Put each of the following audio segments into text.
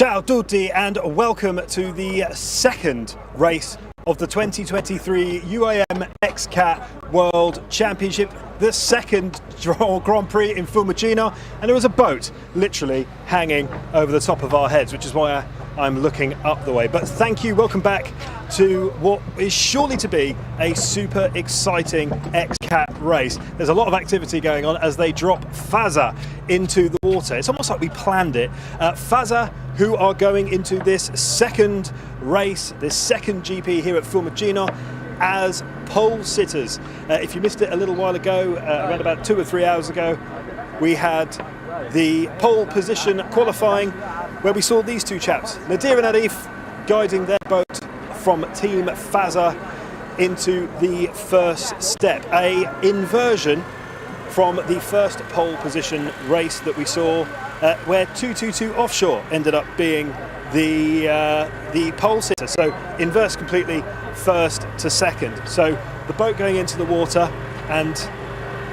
Ciao tutti and welcome to the second race of the 2023 UIM XCAT World Championship, the second Grand Prix in Fiumicino, and there was a boat literally hanging over the top of our heads, which is why I'm looking up the way. But thank you, welcome back to what is surely to be a super exciting XCAT race. There's a lot of activity going on as they drop Faza into the water. It's almost like we planned it. Faza, who are going into this second race, this second GP here at Fiumicino as pole sitters. If you missed it a little while ago, around about 2 or 3 hours ago, we had the pole position qualifying where we saw these two chaps, Nadir and Arif, guiding their boat from Team Faza into the first step. A inversion from the first pole position race that we saw where 222 Offshore ended up being the pole sitter. So inverse completely first to second. So the boat going into the water, and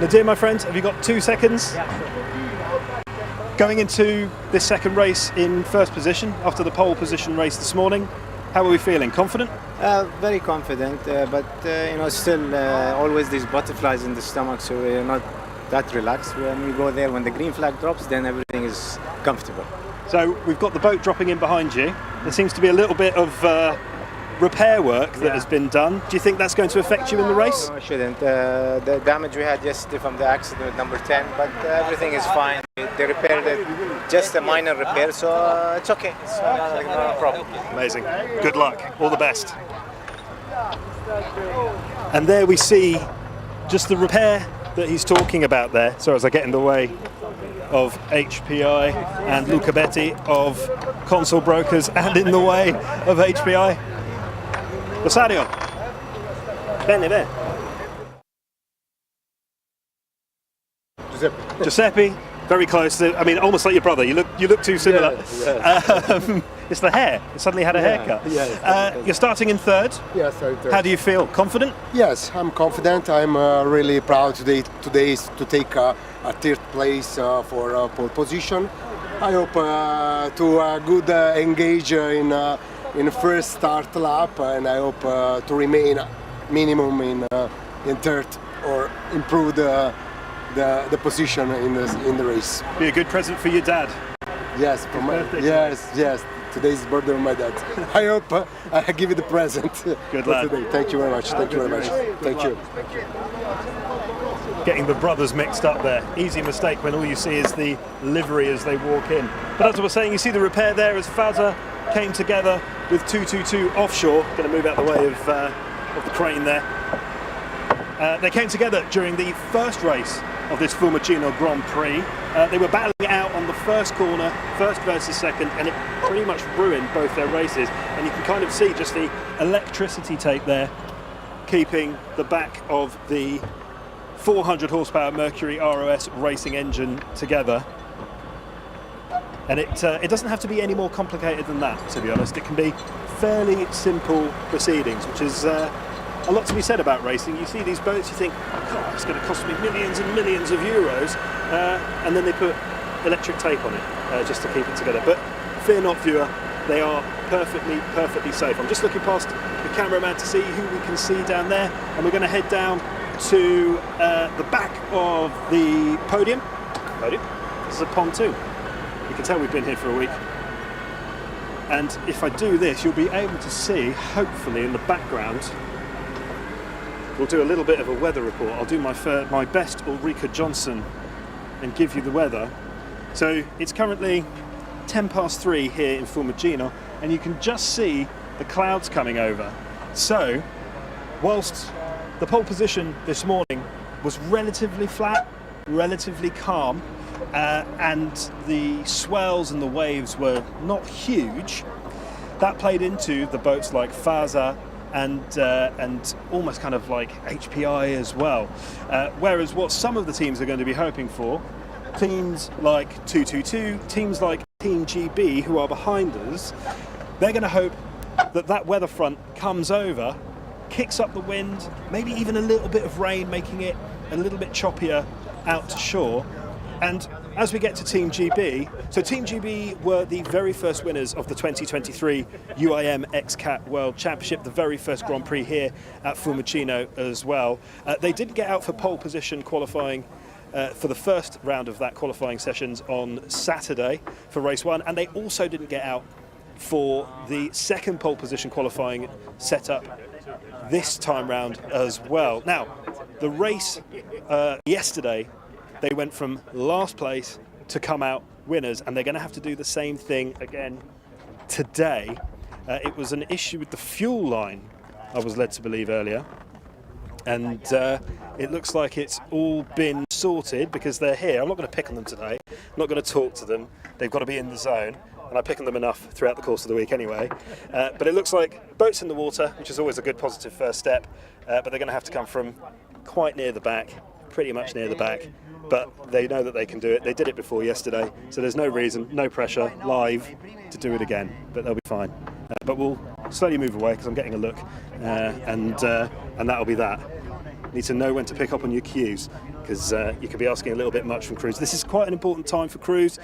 Nadir, my friend, have you got 2 seconds? Yeah, sure. Going into this second race in first position after the pole position race this morning, how are we feeling? Confident? Very confident, but still always these butterflies in the stomach, so we're not that relaxed. When we go there, when the green flag drops, then everything is comfortable. So we've got the boat dropping in behind you. There seems to be a little bit of repair work that has been done. Do you think that's going to affect you in the race? No, it shouldn't. The damage we had yesterday from the accident with number 10, but everything is fine. They repaired it, just a minor repair, so it's okay. It's not a problem. Amazing. Good luck. All the best. And there we see just the repair that he's talking about there. So as I get in the way of HPI and Luca Betti of Console Brokers and in the way of HPI. Rosario. Bene, bene. Giuseppe. Very close. I mean, almost like your brother. You look too similar. Yes. It's the hair. You suddenly had a haircut. Yes. You're starting in third. Yes, I'm third. How do you feel? Confident? Yes, I'm confident. I'm really proud today to take a third place for pole position. I hope to good engage in first start lap, and I hope to remain minimum in third or improve the position in the race. Be a good present for your dad. Yes, for my yes. Today's birthday of my dad. I hope I give you the present. Good lad. Today. Thank you very much. Thank you very much. Thank you. Getting the brothers mixed up there. Easy mistake when all you see is the livery as they walk in. But as I was saying, you see the repair there as Faza came together with 222 Offshore. Going to move out the way of the crane there. They came together during the first race of this Fiumicino Grand Prix. They were battling it out on the first corner, first versus second, and it pretty much ruined both their races. And you can kind of see just the electricity tape there, keeping the back of the 400 horsepower Mercury ROS racing engine together. And it doesn't have to be any more complicated than that, to be honest. It can be fairly simple proceedings, which is a lot to be said about racing. You see these boats, you think, God, it's going to cost me millions and millions of euros, and then they put electric tape on it just to keep it together. But fear not, viewer, they are perfectly safe. I'm just looking past the cameraman to see who we can see down there, and we're going to head down to the back of the podium. This is a pontoon. You can tell we've been here for a week. And if I do this, you'll be able to see, hopefully in the background, we'll do a little bit of a weather report. I'll do my best Ulrika Johnson and give you the weather. So it's currently 3:10 here in Fiumicino, and you can just see the clouds coming over. So whilst the pole position this morning was relatively flat, relatively calm, and the swells and the waves were not huge, that played into the boats like Faza and almost kind of like HPI as well. Whereas what some of the teams are going to be hoping for, teams like 222, teams like Team GB who are behind us, they're going to hope that weather front comes over, kicks up the wind, maybe even a little bit of rain, making it a little bit choppier out to shore, And as we get to Team GB, so Team GB were the very first winners of the 2023 UIM XCAT World Championship, the very first Grand Prix here at Fiumicino as well. They didn't get out for pole position qualifying for the first round of that qualifying sessions on Saturday for race 1, and they also didn't get out for the second pole position qualifying setup this time round as well. Now, the race yesterday, they went from last place to come out winners, and they're going to have to do the same thing again today. It was an issue with the fuel line, I was led to believe earlier, and it looks like it's all been sorted because they're here. I'm not going to pick on them today. I'm not going to talk to them. They've got to be in the zone, and I pick on them enough throughout the course of the week anyway. But it looks like boats in the water, which is always a good positive first step, but they're going to have to come from quite near the back, pretty much near the back. But they know that they can do it. They did it before yesterday, so there's no reason, no pressure, live, to do it again. But they'll be fine. But we'll slowly move away because I'm getting a look, and that'll be that. Need to know when to pick up on your cues, because you could be asking a little bit much from crews. This is quite an important time for crews.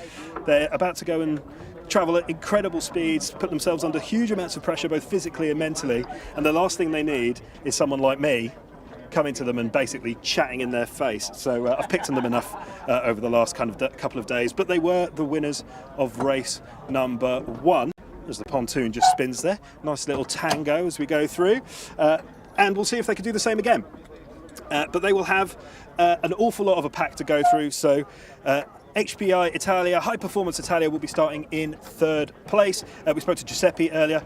They're about to go and travel at incredible speeds, put themselves under huge amounts of pressure, both physically and mentally. And the last thing they need is someone like me coming to them and basically chatting in their face. So I've picked on them enough over the last couple of days, but they were the winners of race number 1. As the pontoon just spins there, nice little tango as we go through, and we'll see if they can do the same again. But they will have an awful lot of a pack to go through. So HPI Italia, High Performance Italia, will be starting in 3rd place. We spoke to Giuseppe earlier,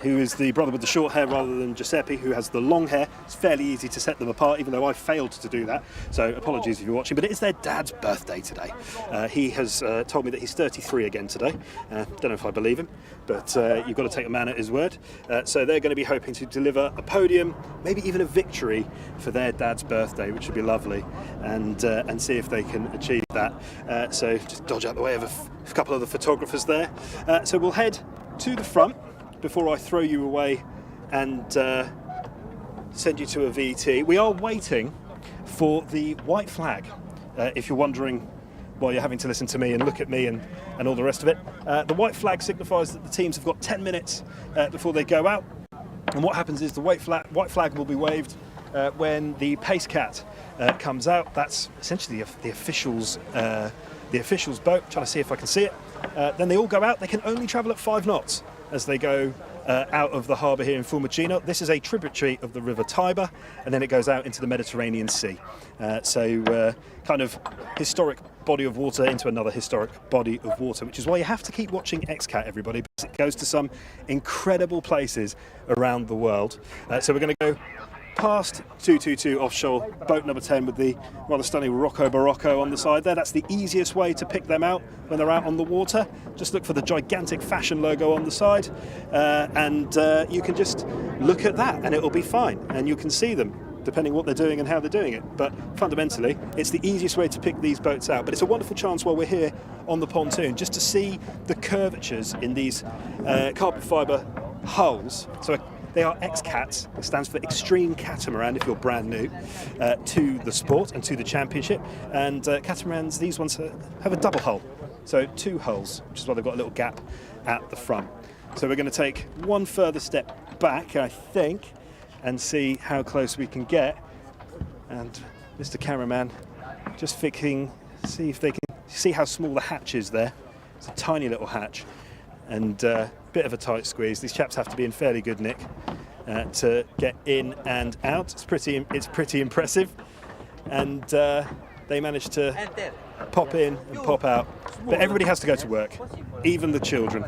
who is the brother with the short hair rather than Giuseppe, who has the long hair. It's fairly easy to set them apart, even though I failed to do that. So apologies if you're watching, but it is their dad's birthday today. He has told me that he's 33 again today. Don't know if I believe him, but you've got to take a man at his word. So they're going to be hoping to deliver a podium, maybe even a victory for their dad's birthday, which would be lovely, and see if they can achieve that. So just dodge out the way of a couple of the photographers there. So we'll head to the front before I throw you away and send you to a VT. We are waiting for the white flag, if you're wondering why you're having to listen to me and look at me and all the rest of it. The white flag signifies that the teams have got 10 minutes before they go out, and what happens is the white flag will be waved when the pace cat comes out. That's essentially the officials' boat. Trying to see if I can see it. Then they all go out. They can only travel at 5 knots as they go out of the harbour here in Fiumicino. This is a tributary of the River Tiber, and then it goes out into the Mediterranean Sea. So kind of historic body of water into another historic body of water, which is why you have to keep watching XCAT, everybody, because it goes to some incredible places around the world. So we're going to go past 222 offshore, boat number 10 with the rather stunning Rocco Barocco on the side there. That's the easiest way to pick them out when they're out on the water. Just look for the gigantic fashion logo on the side, and you can just look at that and it'll be fine, and you can see them depending what they're doing and how they're doing it. But fundamentally, it's the easiest way to pick these boats out. But it's a wonderful chance while we're here on the pontoon just to see the curvatures in these carbon fibre hulls. So they are XCAT. It stands for Extreme Catamaran if you're brand new to the sport and to the championship. And catamarans, these ones have a double hull, so 2 hulls, which is why they've got a little gap at the front. So we're going to take one further step back, I think, and see how close we can get. And Mr. Cameraman just see if they can see how small the hatch is there. It's a tiny little hatch, and bit of a tight squeeze. These chaps have to be in fairly good nick to get in and out. It's pretty impressive, and they managed to pop in and pop out. But everybody has to go to work, even the children,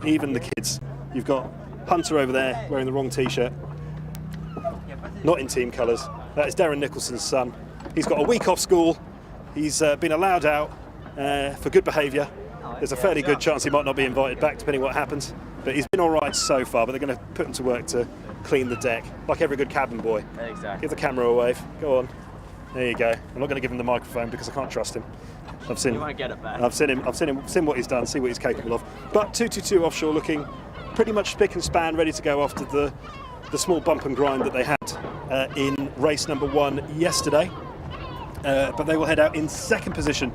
even the kids. You've got Hunter over there wearing the wrong t-shirt, not in team colours. That is Darren Nicholson's son. He's got a week off school. He's been allowed out for good behaviour. There's a fairly good chance he might not be invited back, depending what happens. But he's been all right so far, but they're going to put him to work to clean the deck, like every good cabin boy. Exactly. Give the camera a wave. Go on. There you go. I'm not going to give him the microphone because I can't trust him. You won't get it back. I've seen what he's done, see what he's capable of. But 222 offshore looking pretty much spick and span, ready to go after the small bump and grind that they had in race number 1 yesterday. But they will head out in 2nd position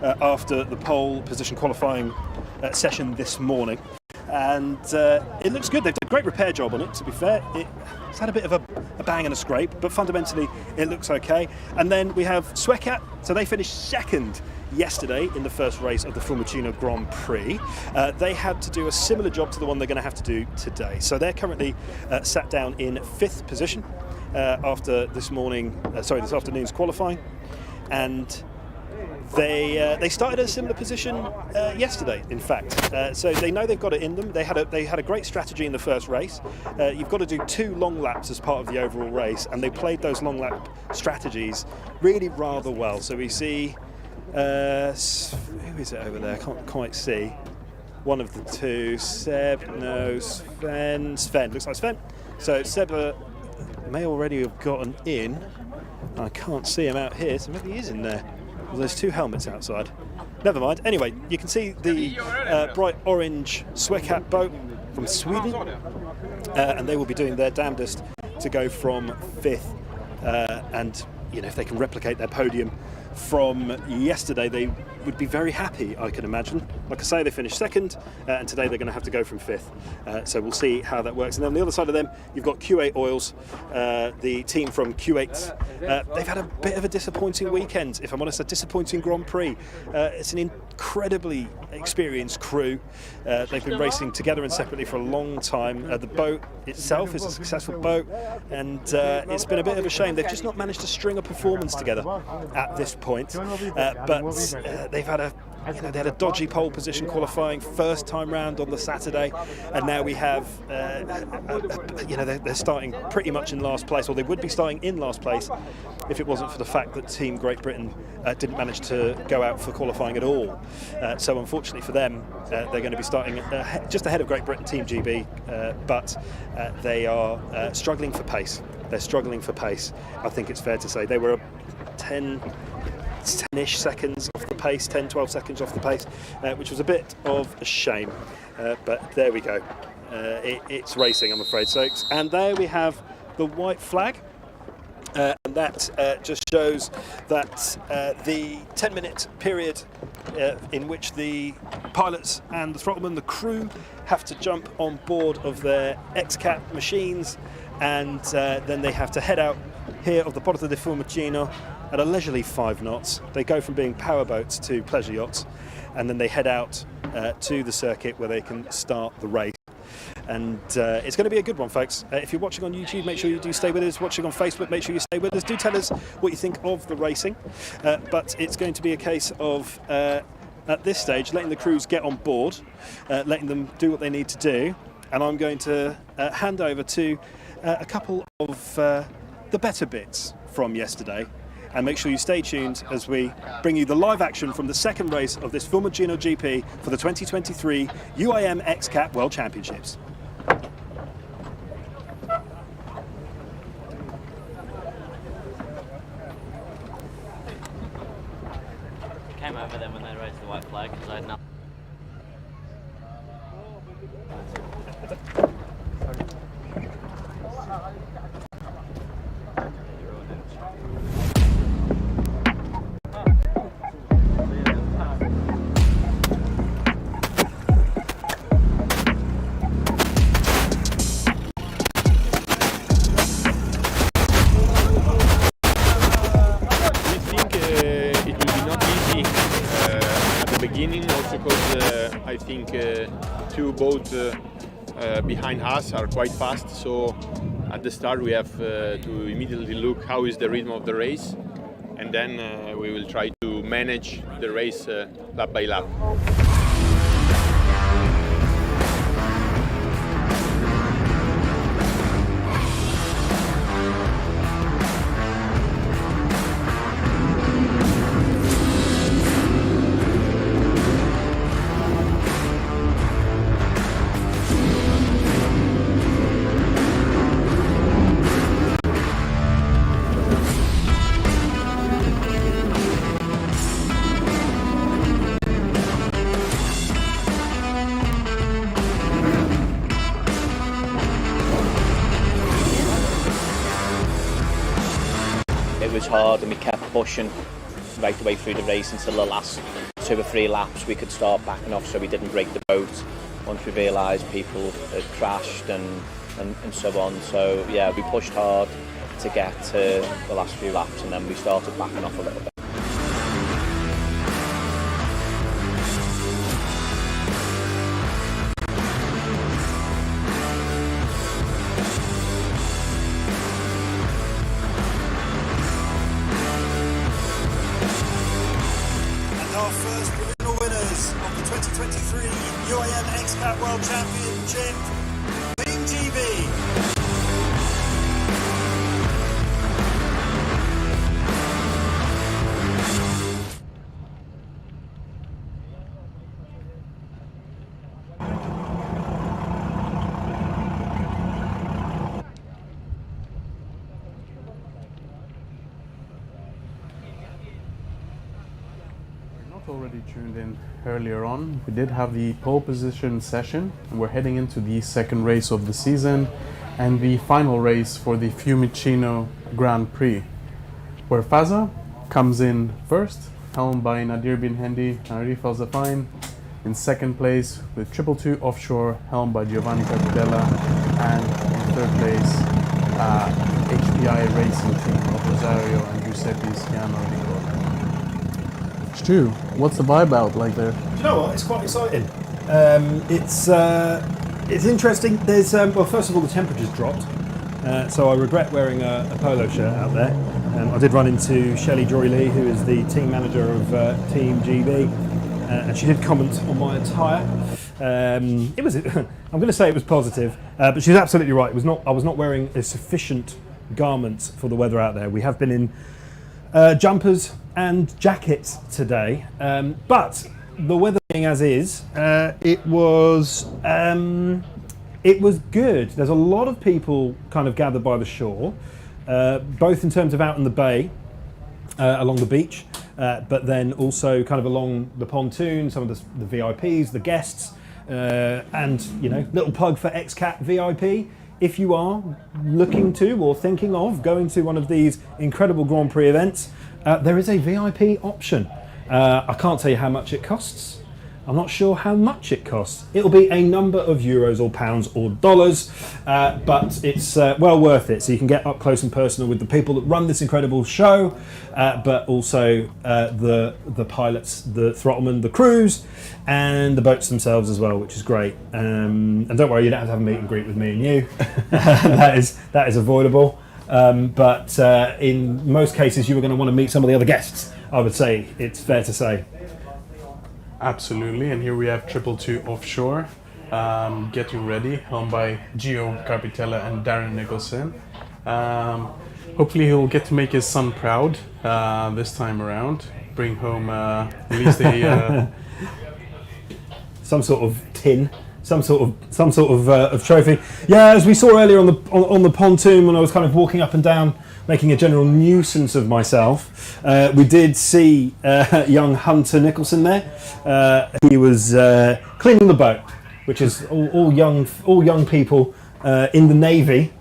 after the pole position qualifying session this morning. And it looks good. They've done a great repair job on it, to be fair. It's had a bit of a bang and a scrape, but fundamentally it looks okay. And then we have XCAT, so they finished second yesterday in the first race of the Fiumicino Grand Prix. They had to do a similar job to the one they're going to have to do today. So they're currently sat down in 5th position after this afternoon's qualifying. And they started at a similar position yesterday, in fact. So they know they've got it in them. They had a great strategy in the first race. You've got to do 2 long laps as part of the overall race, and they played those long lap strategies really rather well. So we see, who is it over there? I can't quite see. One of the two, Seb, no, Sven, looks like Sven. So Seb may already have gotten in. I can't see him out here, so maybe he is in there. Well, there's 2 helmets outside. Never mind. Anyway, you can see the bright orange XCAT boat from Sweden, and they will be doing their damnedest to go from 5th. And if they can replicate their podium from yesterday, they would be very happy, I can imagine. Like I say, they finished 2nd, and today they're going to have to go from 5th. So we'll see how that works. And then on the other side of them, you've got Q8 Oils, the team from Q8. They've had a bit of a disappointing weekend, if I'm honest, a disappointing Grand Prix. It's an incredibly experienced crew. They've been racing together and separately for a long time. The boat itself is a successful boat, and it's been a bit of a shame. They've just not managed to string a performance together at this point. But they've had they had a dodgy pole position qualifying first time round on the Saturday, and now we have they're starting pretty much in last place, or they would be starting in last place if it wasn't for the fact that Team Great Britain didn't manage to go out for qualifying at all. So unfortunately for them, they're going to be starting just ahead of Great Britain, Team GB, but they are struggling for pace. They're struggling for pace, I think it's fair to say. They were 10-ish seconds off the pace, 10, 12 seconds off the pace, which was a bit of a shame. But there we go. It's racing, I'm afraid, folks. And there we have the white flag. And that just shows that the 10-minute period in which the pilots and the throttlemen, the crew, have to jump on board of their XCAT machines, and then they have to head out here of the Porto de Fiumicino at a leisurely 5 knots. They go from being powerboats to pleasure yachts, and then they head out to the circuit where they can start the race. And it's going to be a good one, folks. If you're watching on YouTube, make sure you do stay with us. Watching on Facebook, make sure you stay with us. Do tell us what you think of the racing. But it's going to be a case of, at this stage, letting the crews get on board, letting them do what they need to do. And I'm going to hand over to a couple of the better bits from yesterday. And make sure you stay tuned as we bring you the live action from the second race of this Fiumicino GP for the 2023 UIM XCAT World Championships. Came over them when they raised the white flag because I had nothing. Also because I think 2 boats behind us are quite fast, so at the start we have to immediately look how is the rhythm of the race, and then we will try to manage the race lap by lap. It was hard and we kept pushing, right the way through the race until the last 2 or 3 laps we could start backing off so we didn't break the boat once we realised people had crashed and so on. So yeah, we pushed hard to get to the last few laps and then we started backing off a little bit. Our first provisional winners of the 2023 UIM XCAT World Championship, Team GB. Already tuned in earlier on. We did have the pole position session and we're heading into the second race of the season and the final race for the Fiumicino Grand Prix, where Faza comes in first, helmed by Nadir Bin Hendi and Arif Al Zafain. In second place with 222 Offshore, helmed by Giovanni Carpidella, and in third place HPI Racing Team of Rosario and Giuseppe Schiano di Corda. Stu, what's the vibe out like there? Do you know what? It's quite exciting. It's interesting. There's well, first of all, the temperature's dropped, so I regret wearing a polo shirt out there. I did run into Shelley Jory Lee, who is the team manager of Team GB, and she did comment on my attire. It was, I'm going to say it was positive, but she's absolutely right. It was not. I was not wearing a sufficient garment for the weather out there. We have been in jumpers and jackets today, but the weather being as is, it was good. There's a lot of people kind of gathered by the shore, both in terms of out in the bay, along the beach, but then also kind of along the pontoon, some of the VIPs, the guests, and you know, little plug for XCAT VIP. If you are looking to or thinking of going to one of these incredible Grand Prix events, there is a VIP option. I can't tell you how much it costs. I'm not sure how much it costs. It'll be a number of euros or pounds or dollars, but it's well worth it. So you can get up close and personal with the people that run this incredible show, but also the pilots, the throttlemen, the crews, and the boats themselves as well, which is great. And don't worry, you don't have to have a meet and greet with me and you. that is avoidable. But in most cases, you are going to want to meet some of the other guests. I would say it's fair to say. Absolutely, and here we have 222 Offshore getting ready, helmed by Gio Carpitella and Darren Nicholson. Hopefully he'll get to make his son proud this time around, bring home at least a some sort of tin, some sort of trophy. Yeah, as we saw earlier on the pontoon when I was kind of walking up and down, making a general nuisance of myself. We did see young Hunter Nicholson there. He was cleaning the boat, which is all young people in the Navy.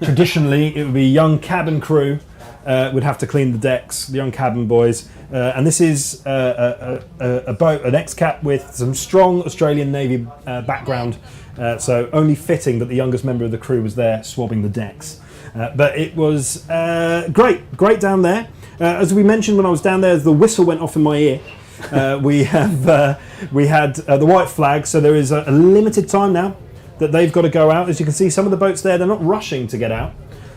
Traditionally, it would be young cabin crew would have to clean the decks, the young cabin boys. And this is a boat, an XCAT with some strong Australian Navy background. So only fitting that the youngest member of the crew was there swabbing the decks. But it was great down there. As we mentioned when I was down there, the whistle went off in my ear. We had the white flag, so there is a limited time now that they've got to go out. As you can see, some of the boats there, they're not rushing to get out.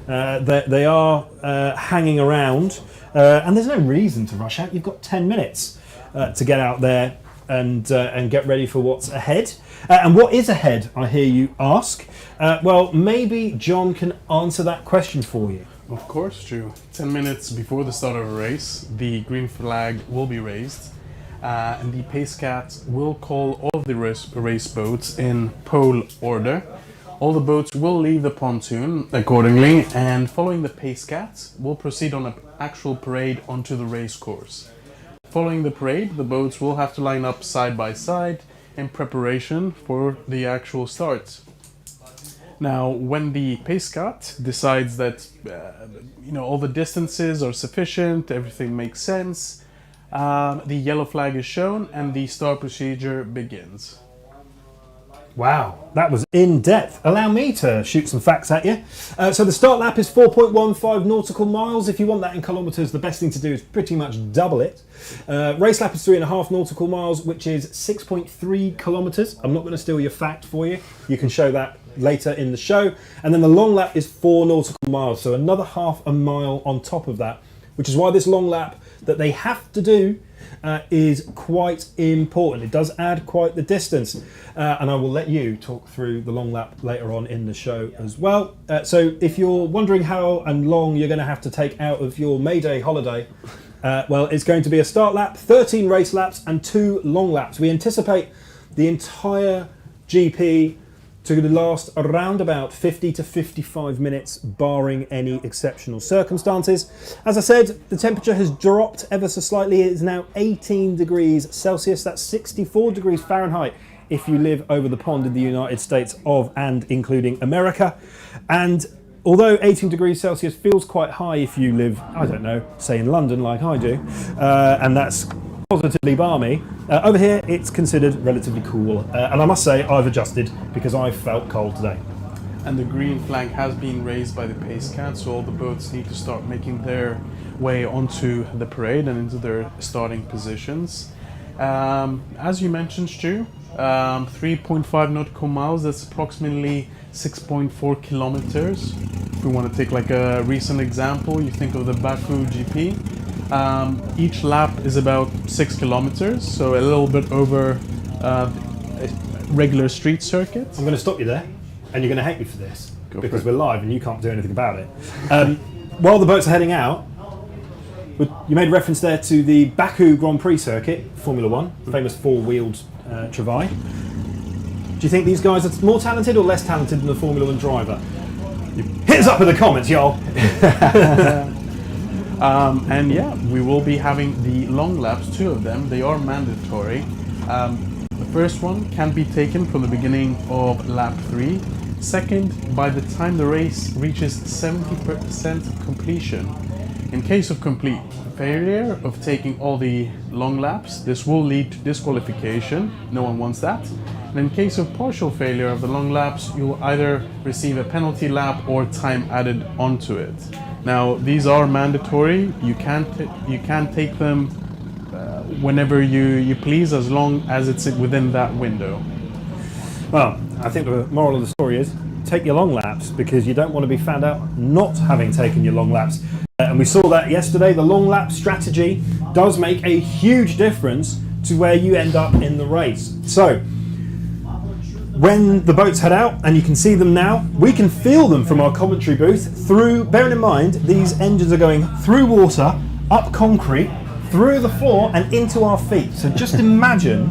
They are hanging around, and there's no reason to rush out. You've got 10 minutes to get out there and get ready for what's ahead. And what is ahead, I hear you ask? Well, maybe John can answer that question for you. Of course, Drew. 10 minutes before the start of a race, the green flag will be raised, and the PaceCat will call all of the race boats in pole order. All the boats will leave the pontoon accordingly, and following the PaceCat, we'll proceed on an actual parade onto the race course. Following the parade, the boats will have to line up side by side in preparation for the actual start. Now, when the PaceCat decides that all the distances are sufficient, everything makes sense, The yellow flag is shown and the start procedure begins. Wow, that was in depth. Allow me to shoot some facts at you. So the start lap is 4.15 nautical miles. If you want that in kilometres, the best thing to do is pretty much double it. Race lap is 3.5 nautical miles, which is 6.3 kilometres. I'm not going to steal your fact for you. You can show that later in the show. And then the long lap is 4 nautical miles, so another half a mile on top of that, which is why this long lap that they have to do is quite important. It does add quite the distance, and I will let you talk through the long lap later on in the show as well. So if you're wondering how and long you're going to have to take out of your May Day holiday, well, it's going to be a start lap, 13 race laps and 2 long laps. We anticipate the entire GP to last around about 50 to 55 minutes, barring any exceptional circumstances. As I said, the temperature has dropped ever so slightly. It is now 18 degrees Celsius. That's 64 degrees Fahrenheit if you live over the pond in the United States of and including America. And although 18 degrees Celsius feels quite high if you live, I don't know, say in London like I do, and that's positively balmy, over here it's considered relatively cool, and I must say I've adjusted because I felt cold today. And the green flag has been raised by the XCAT, so all the boats need to start making their way onto the parade and into their starting positions. As you mentioned, Stu, 3.5 nautical miles, that's approximately 6.4 kilometers. If we want to take like a recent example, you think of the Baku GP. Each lap is about 6 kilometers, so a little bit over a regular street circuit. I'm going to stop you there, and you're going to hate me for this, because for it. we're live and you can't do anything about it. While the boats are heading out, you made reference there to the Baku Grand Prix circuit, Formula One, famous four-wheeled Travail. Do you think these guys are more talented or less talented than the Formula One driver? Hit us up in the comments, y'all. And yeah, we will be having the long laps, 2 of them. They are mandatory. The first one can be taken from the beginning of lap 3. Second, by the time the race reaches 70% completion. In case of complete failure of taking all the long laps, this will lead to disqualification. No one wants that. And in case of partial failure of the long laps, you'll either receive a penalty lap or time added onto it. Now, these are mandatory. You can take them whenever you please, as long as it's within that window. Well, I think the moral of the story is take your long laps, because you don't want to be found out not having taken your long laps. And we saw that yesterday. The long lap strategy does make a huge difference to where you end up in the race. So when the boats head out, and you can see them now, we can feel them from our commentary booth through, bearing in mind, these engines are going through water, up concrete, through the floor and into our feet. So just imagine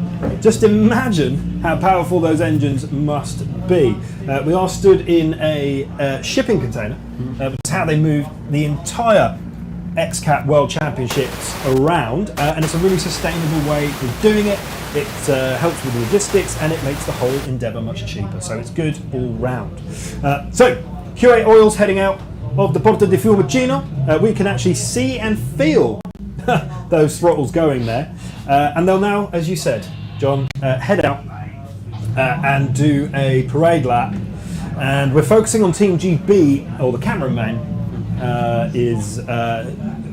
how powerful those engines must be. We are stood in a shipping container, it's how they move the entire XCAT World Championships around, and it's a really sustainable way of doing it. It helps with logistics, and it makes the whole endeavour much cheaper, so it's good all round. So QA Oil's heading out of the Porto di Fiumicino. We can actually see and feel those throttles going there, and they'll now, as you said, John, head out and do a parade lap, and we're focusing on Team GB, or the cameraman is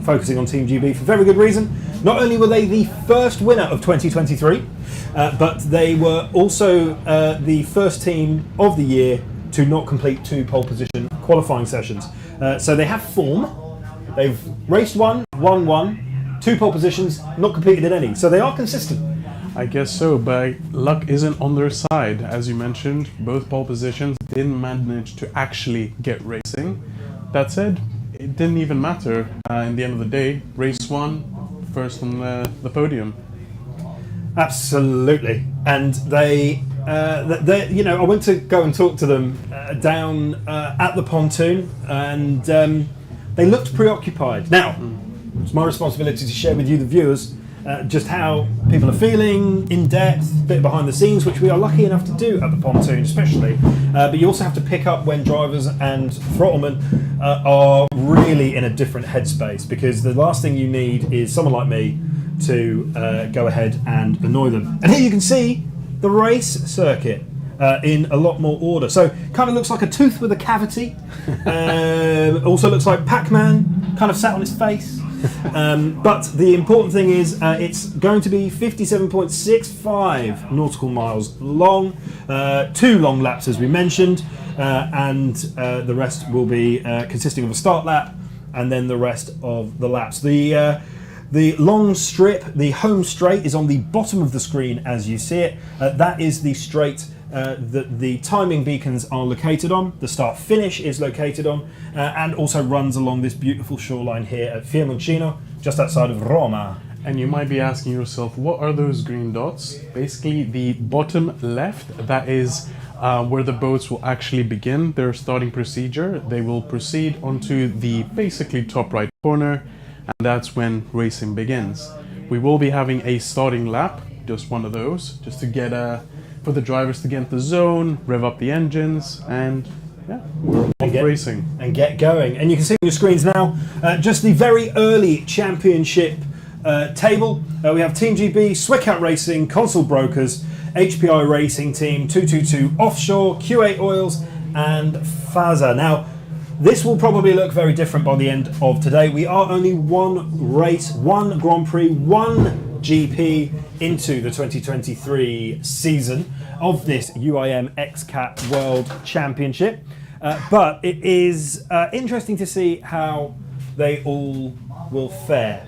focusing on Team GB for very good reason. Not only were they the first winner of 2023, but they were also the first team of the year to not complete 2 pole position qualifying sessions. So they have form, they've raced one, won one, 2 pole positions, not completed any. So they are consistent. I guess so, but luck isn't on their side. As you mentioned, both pole positions didn't manage to actually get racing. That said, it didn't even matter. In the end of the day, race 1, first on the podium. Absolutely. And they you know, I went to go and talk to them down at the pontoon, and they looked preoccupied. Now, it's my responsibility to share with you, the viewers, just how people are feeling in depth, a bit behind the scenes, which we are lucky enough to do at the pontoon especially. But you also have to pick up when drivers and throttlemen are really in a different headspace, because the last thing you need is someone like me to go ahead and annoy them. And here you can see the race circuit in a lot more order. So kind of looks like a tooth with a cavity. Also looks like Pac-Man kind of sat on his face. But the important thing is it's going to be 57.65 nautical miles long, 2 long laps as we mentioned, and the rest will be consisting of a start lap and then the rest of the laps. The long strip, the home straight, is on the bottom of the screen as you see it. That is the straight that the timing beacons are located on, the start finish is located on, and also runs along this beautiful shoreline here at Fiumicino, just outside of Roma. And you might be asking yourself, what are those green dots? Basically, the bottom left, that is where the boats will actually begin their starting procedure. They will proceed onto the basically top right corner, and that's when racing begins. We will be having a starting lap, just one of those, just to get for the drivers to get into the zone, rev up the engines, and yeah, we're off racing. And get going. And you can see on your screens now, just the very early championship table. We have Team GB, Swickout Racing, Consul Brokers, HPI Racing Team, 222 Offshore, Q8 Oils, and FASA. Now, this will probably look very different by the end of today. We are only one race, one Grand Prix, one GP into the 2023 season of this UIM XCAT World Championship. But it is interesting to see how they all will fare.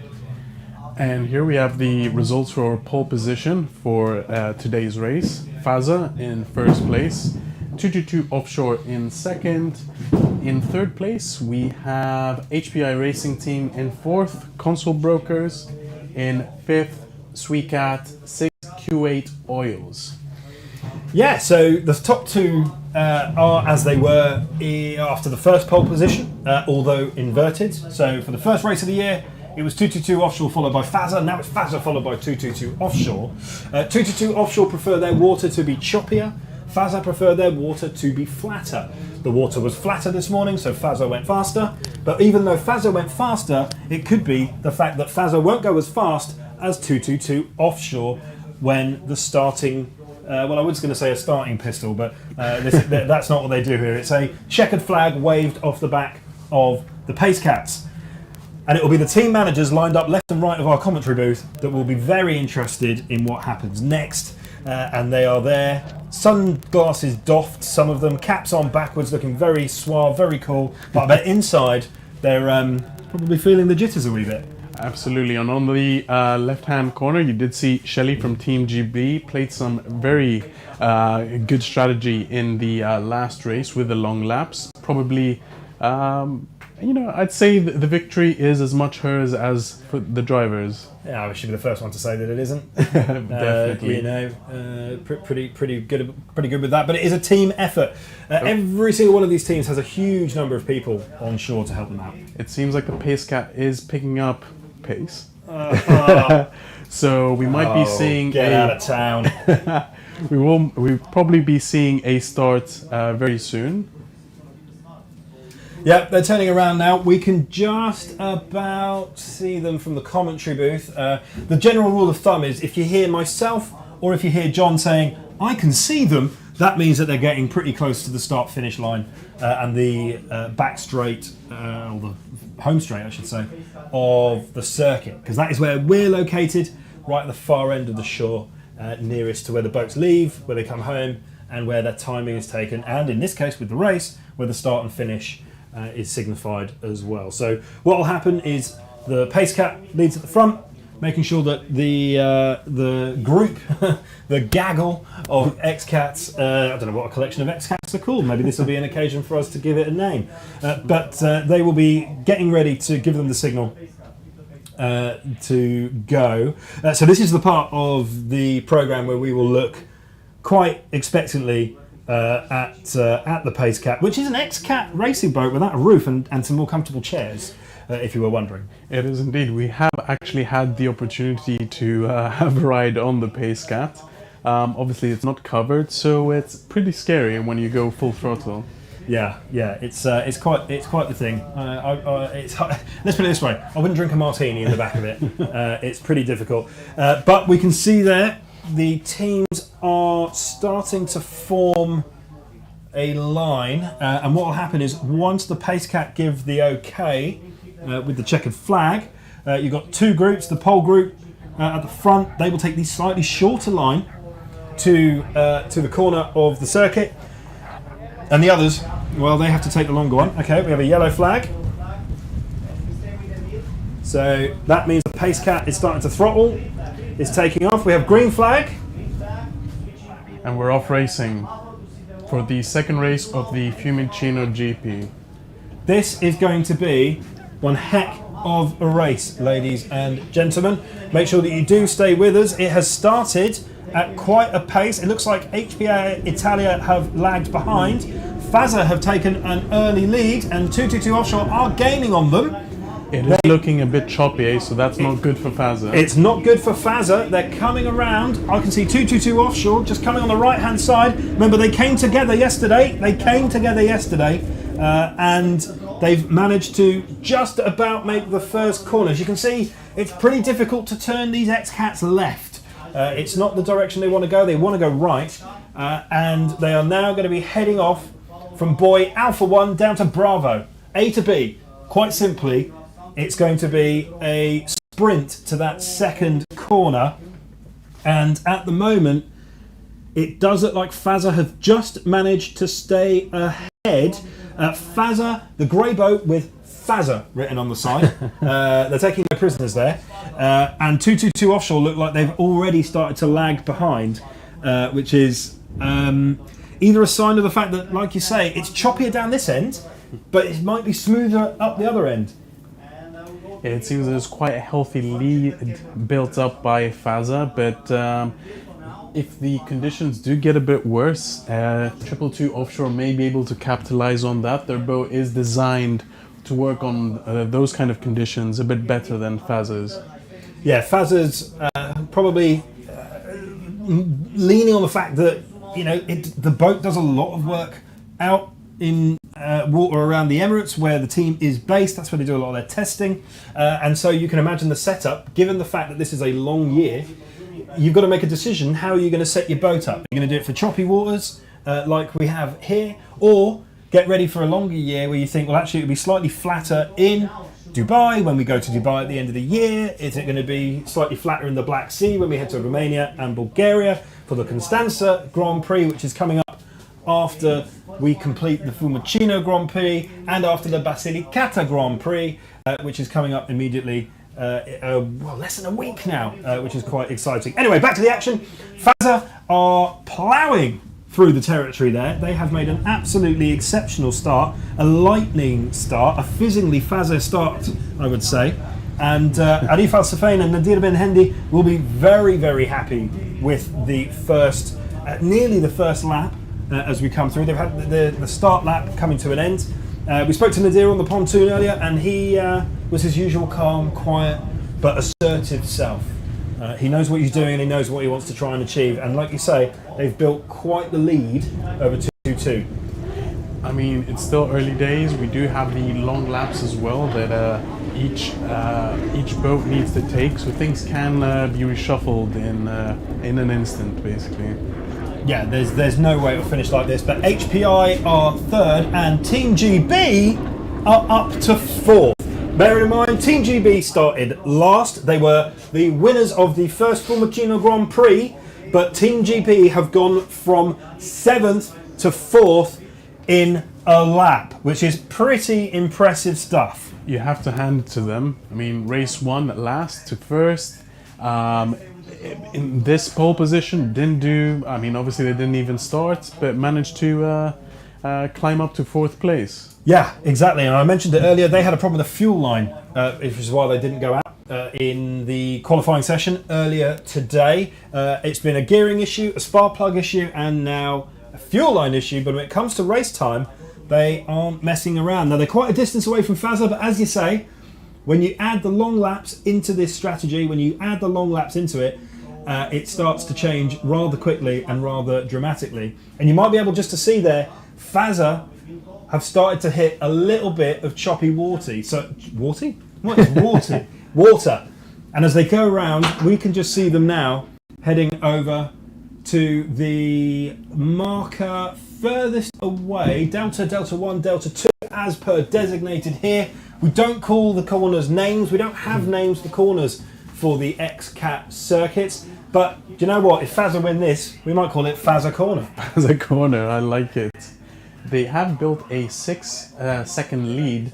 And here we have the results for pole position for today's race. FASA in first place, 222 Offshore in second. In third place, we have HPI Racing Team in fourth, Consul Brokers in fifth, SWICAT, sixth, Q8 Oils. Yeah, so the top two are as they were after the first pole position, although inverted. So for the first race of the year, it was 222 Offshore followed by FASA. Now it's FASA followed by 222 Offshore. 222 Offshore prefer their water to be choppier. FASA prefer their water to be flatter. The water was flatter this morning, so FASA went faster. But even though FASA went faster, it could be the fact that FASA won't go as fast as 222 Offshore when the starting, well, I was going to say a starting pistol, but that's not what they do here. It's a checkered flag waved off the back of the Pace Cats. And it will be the team managers lined up left and right of our commentary booth that will be very interested in what happens next. And they are there, sunglasses doffed, some of them, caps on backwards, looking very suave, very cool. But I bet inside they're probably feeling the jitters a wee bit. Absolutely, and on the left-hand corner, you did see Shelley from Team GB played some very good strategy in the last race with the long laps. Probably, you know, I'd say the victory is as much hers as for the drivers. Yeah, I should be the first one to say that it isn't. Definitely. You know, pretty good with that. But it is a team effort. Every single one of these teams has a huge number of people on shore to help them out. It seems like the Pace Cat is picking up pace. So we might be seeing get out of town. we'll probably be seeing a start very soon. Yep, they're turning around now. We can just about see them from the commentary booth. The general rule of thumb is if you hear myself or if you hear John saying, I can see them, that means that they're getting pretty close to the start-finish line and the back straight, or the home straight, I should say, of the circuit. Because that is where we're located, right at the far end of the shore, nearest to where the boats leave, where they come home, and where their timing is taken. And in this case, with the race, where the start and finish is signified as well. So what will happen is the Pace Cat leads at the front, making sure that the group, the gaggle of XCATs, I don't know what a collection of XCATs are called, maybe this will be an occasion for us to give it a name, but they will be getting ready to give them the signal to go. So this is the part of the programme where we will look quite expectantly at the Pace Cat, which is an XCAT racing boat without a roof and some more comfortable chairs, if you were wondering. It is indeed. We have actually had the opportunity to have a ride on the Pace Cat. Obviously it's not covered, so it's pretty scary when you go full throttle. Yeah, it's quite the thing. Let's put it this way: I wouldn't drink a martini in the back of it. It's pretty difficult. But we can see there the teams are starting to form a line, and what will happen is once the PaceCat give the OK with the checkered flag, you've got two groups. The pole group at the front, they will take the slightly shorter line to the corner of the circuit. And the others, well, they have to take the longer one. Okay, we have a yellow flag. So that means the PaceCat is starting to throttle. It's taking off. We have green flag. And we're off racing for the second race of the Fiumicino GP. This is going to be one heck of a race, ladies and gentlemen. Make sure that you do stay with us. It has started at quite a pace. It looks like HPA Italia have lagged behind. Fazza have taken an early lead, and 222 Offshore are gaining on them. It is looking a bit choppy, so that's not good for Fazza. It's not good for Fazza. They're coming around. I can see 222 Offshore just coming on the right-hand side. Remember, they came together yesterday. And they've managed to just about make the first corner. As you can see, it's pretty difficult to turn these XCATs left. It's not the direction they want to go. They want to go right. And they are now going to be heading off from buoy Alpha 1 down to Bravo, A to B. Quite simply, it's going to be a sprint to that second corner. And at the moment, it does look like Fazza have just managed to stay ahead. Fazza, the grey boat with Fazza written on the side. They're taking no prisoners there. And 222 Offshore look like they've already started to lag behind, which is either a sign of the fact that, like you say, it's choppier down this end, but it might be smoother up the other end. Yeah, it seems there's quite a healthy lead built up by Fazza, but if the conditions do get a bit worse, 222 Offshore may be able to capitalize on that. Their boat is designed to work on those kind of conditions a bit better than Fazza's. Yeah, Fazza's probably leaning on the fact that the boat does a lot of work out in water around the Emirates where the team is based. That's where they do a lot of their testing, and so you can imagine the setup. Given the fact that this is a long year, you've got to make a decision. How are you going to set your boat up? Are you going to do it for choppy waters like we have here, or get ready for a longer year where you think, well, actually it'll be slightly flatter in Dubai when we go to Dubai at the end of the year? Is it going to be slightly flatter in the Black Sea when we head to Romania and Bulgaria for the Constanza Grand Prix, which is coming up after we complete the Fiumicino Grand Prix and after the Basilicata Grand Prix, which is coming up immediately, less than a week now, which is quite exciting. Anyway, back to the action. Fazza are ploughing through the territory there. They have made an absolutely exceptional start, a lightning start, a fizzingly Fazza start, I would say. And Arif Al Safain and Nadir Ben Hendi will be very, very happy with the first, nearly the first lap as we come through. They've had the start lap coming to an end. We spoke to Nadir on the pontoon earlier, and he was his usual calm, quiet, but assertive self. He knows what he's doing and he knows what he wants to try and achieve. And like you say, they've built quite the lead over 222. I mean, it's still early days. We do have the long laps as well that each boat needs to take, so things can be reshuffled in an instant, basically. Yeah, there's no way it'll finish like this. But HPI are third, and Team GB are up to fourth. Bear in mind, Team GB started last. They were the winners of the first Fiumicino Grand Prix, but Team GB have gone from 7th to 4th in a lap, which is pretty impressive stuff. You have to hand it to them. I mean, race one at last to first. In this pole position, obviously they didn't even start, but managed to climb up to 4th place. Yeah, exactly. And I mentioned it earlier, they had a problem with the fuel line, which is why they didn't go out in the qualifying session earlier today. It's been a gearing issue, a spark plug issue, and now a fuel line issue. But when it comes to race time, they aren't messing around. Now, they're quite a distance away from Fazza, but as you say, when you add the long laps into this strategy, it starts to change rather quickly and rather dramatically. And you might be able just to see there, Fazza have started to hit a little bit of choppy water. So, water? What is water? Water. And as they go around, we can just see them now heading over to the marker furthest away, Delta, Delta 1, Delta 2, as per designated here. We don't call the corners names. We don't have names for corners for the XCAT circuits. But do you know what? If Fazza win this, we might call it Fazza Corner. Fazza Corner, I like it. They have built a 6-second lead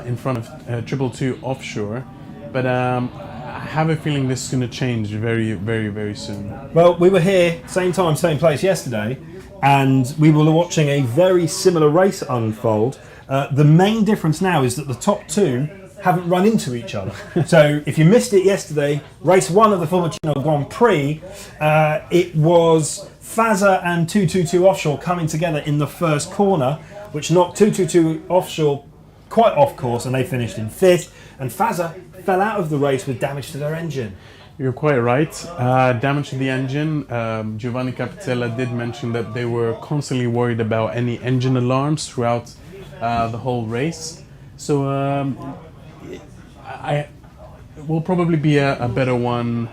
in front of 222 offshore, but I have a feeling this is going to change very, very, very soon. Well, we were here, same time, same place yesterday, and we were watching a very similar race unfold. The main difference now is that the top two haven't run into each other. So if you missed it yesterday, race 1 of the Fiumicino Grand Prix, it was Fazza and 222 offshore coming together in the first corner, which knocked 222 offshore quite off course, and they finished in 5th. And Fazza fell out of the race with damage to their engine. You're quite right. Damage to the engine. Giovanni Capitella did mention that they were constantly worried about any engine alarms throughout the whole race. So I will probably be a better one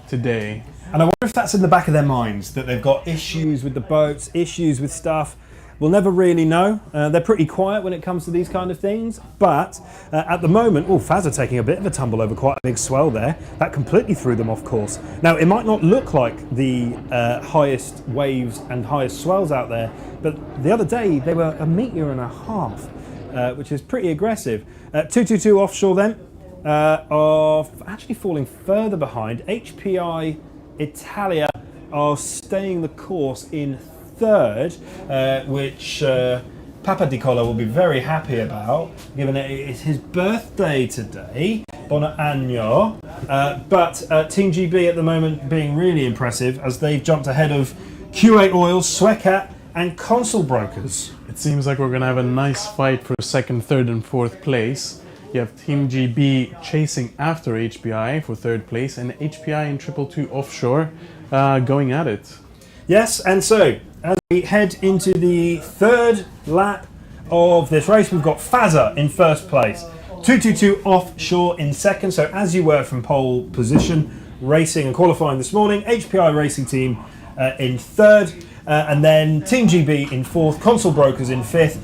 today. And I wonder if that's in the back of their minds, that they've got issues with the boats, issues with stuff. We'll never really know. They're pretty quiet when it comes to these kind of things. But at the moment, Fazza taking a bit of a tumble over quite a big swell there. That completely threw them off course. Now, it might not look like the highest waves and highest swells out there, but the other day they were 1.5 meters, which is pretty aggressive. 222 offshore then, are actually falling further behind. HPI Italia are staying the course in 3rd, which Papa Di Colla will be very happy about, given it's his birthday today. Buon anno. But Team GB at the moment being really impressive as they've jumped ahead of Q8 Oils, XCAT and Console Brokers. It seems like we're going to have a nice fight for 2nd, 3rd and 4th place. You have Team GB chasing after HPI for 3rd place, and HPI and 222 offshore going at it. Yes, and so as we head into the 3rd lap of this race, we've got Fazza in 1st place, 222 offshore in 2nd. So as you were from pole position, racing and qualifying this morning, HPI Racing Team in 3rd, and then Team GB in 4th, Console Brokers in 5th.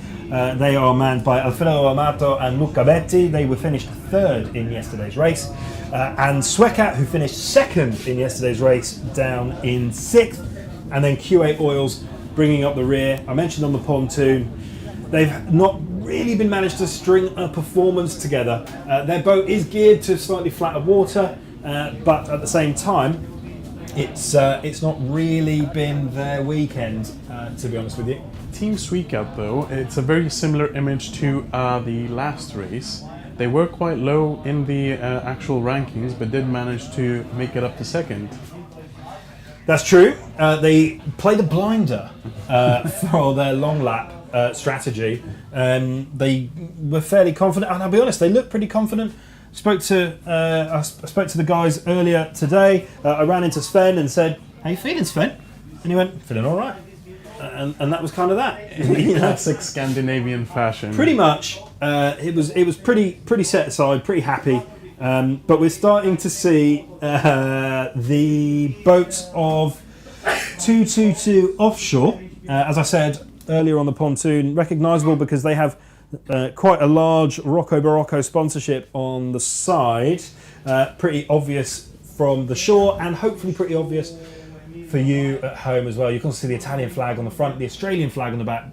They are manned by Alfredo Amato and Luca Betti. They were finished 3rd in yesterday's race. And XCAT, who finished 2nd in yesterday's race, down in 6th. And then Q8 Oils bringing up the rear. I mentioned on the pontoon, they've not really been managed to string a performance together. Their boat is geared to slightly flatter water, but at the same time, it's not really been their weekend, to be honest with you. Team XCAT though, it's a very similar image to the last race. They were quite low in the actual rankings, but did manage to make it up to 2nd. That's true. They played a blinder for their long lap strategy. They were fairly confident, and I'll be honest, they looked pretty confident. I spoke to the guys earlier today. I ran into Sven and said, "How you feeling, Sven?" And he went, "Feeling all right." And that was kind of that. Classic Scandinavian fashion. Pretty much. It was pretty set aside, pretty happy. But we're starting to see the boats of 222 offshore, as I said earlier on the pontoon, recognisable because they have quite a large Rocco Barocco sponsorship on the side, pretty obvious from the shore, and hopefully pretty obvious for you at home as well. You can see the Italian flag on the front, the Australian flag on the back,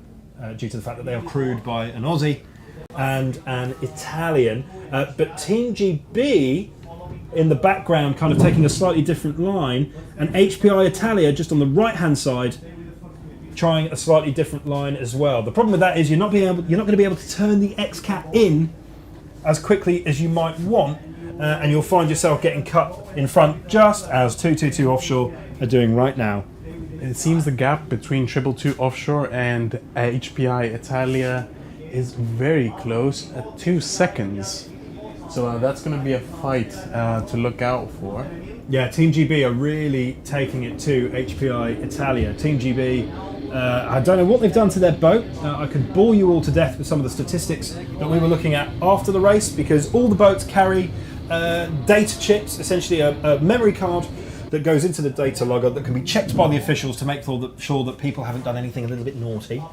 due to the fact that they are crewed by an Aussie and an Italian. But Team GB in the background kind of taking a slightly different line, and HPI Italia just on the right hand side trying a slightly different line as well. The problem with that is you're not going to be able to turn the XCAT in as quickly as you might want, and you'll find yourself getting cut in front, just as 222 offshore are doing right now. It seems the gap between 222 offshore and HPI Italia is very close at 2 seconds. So that's going to be a fight to look out for. Yeah, Team GB are really taking it to HPI Italia. Team GB I don't know what they've done to their boat. I could bore you all to death with some of the statistics that we were looking at after the race, because all the boats carry data chips, essentially a memory card that goes into the data logger that can be checked by the officials to make sure that people haven't done anything a little bit naughty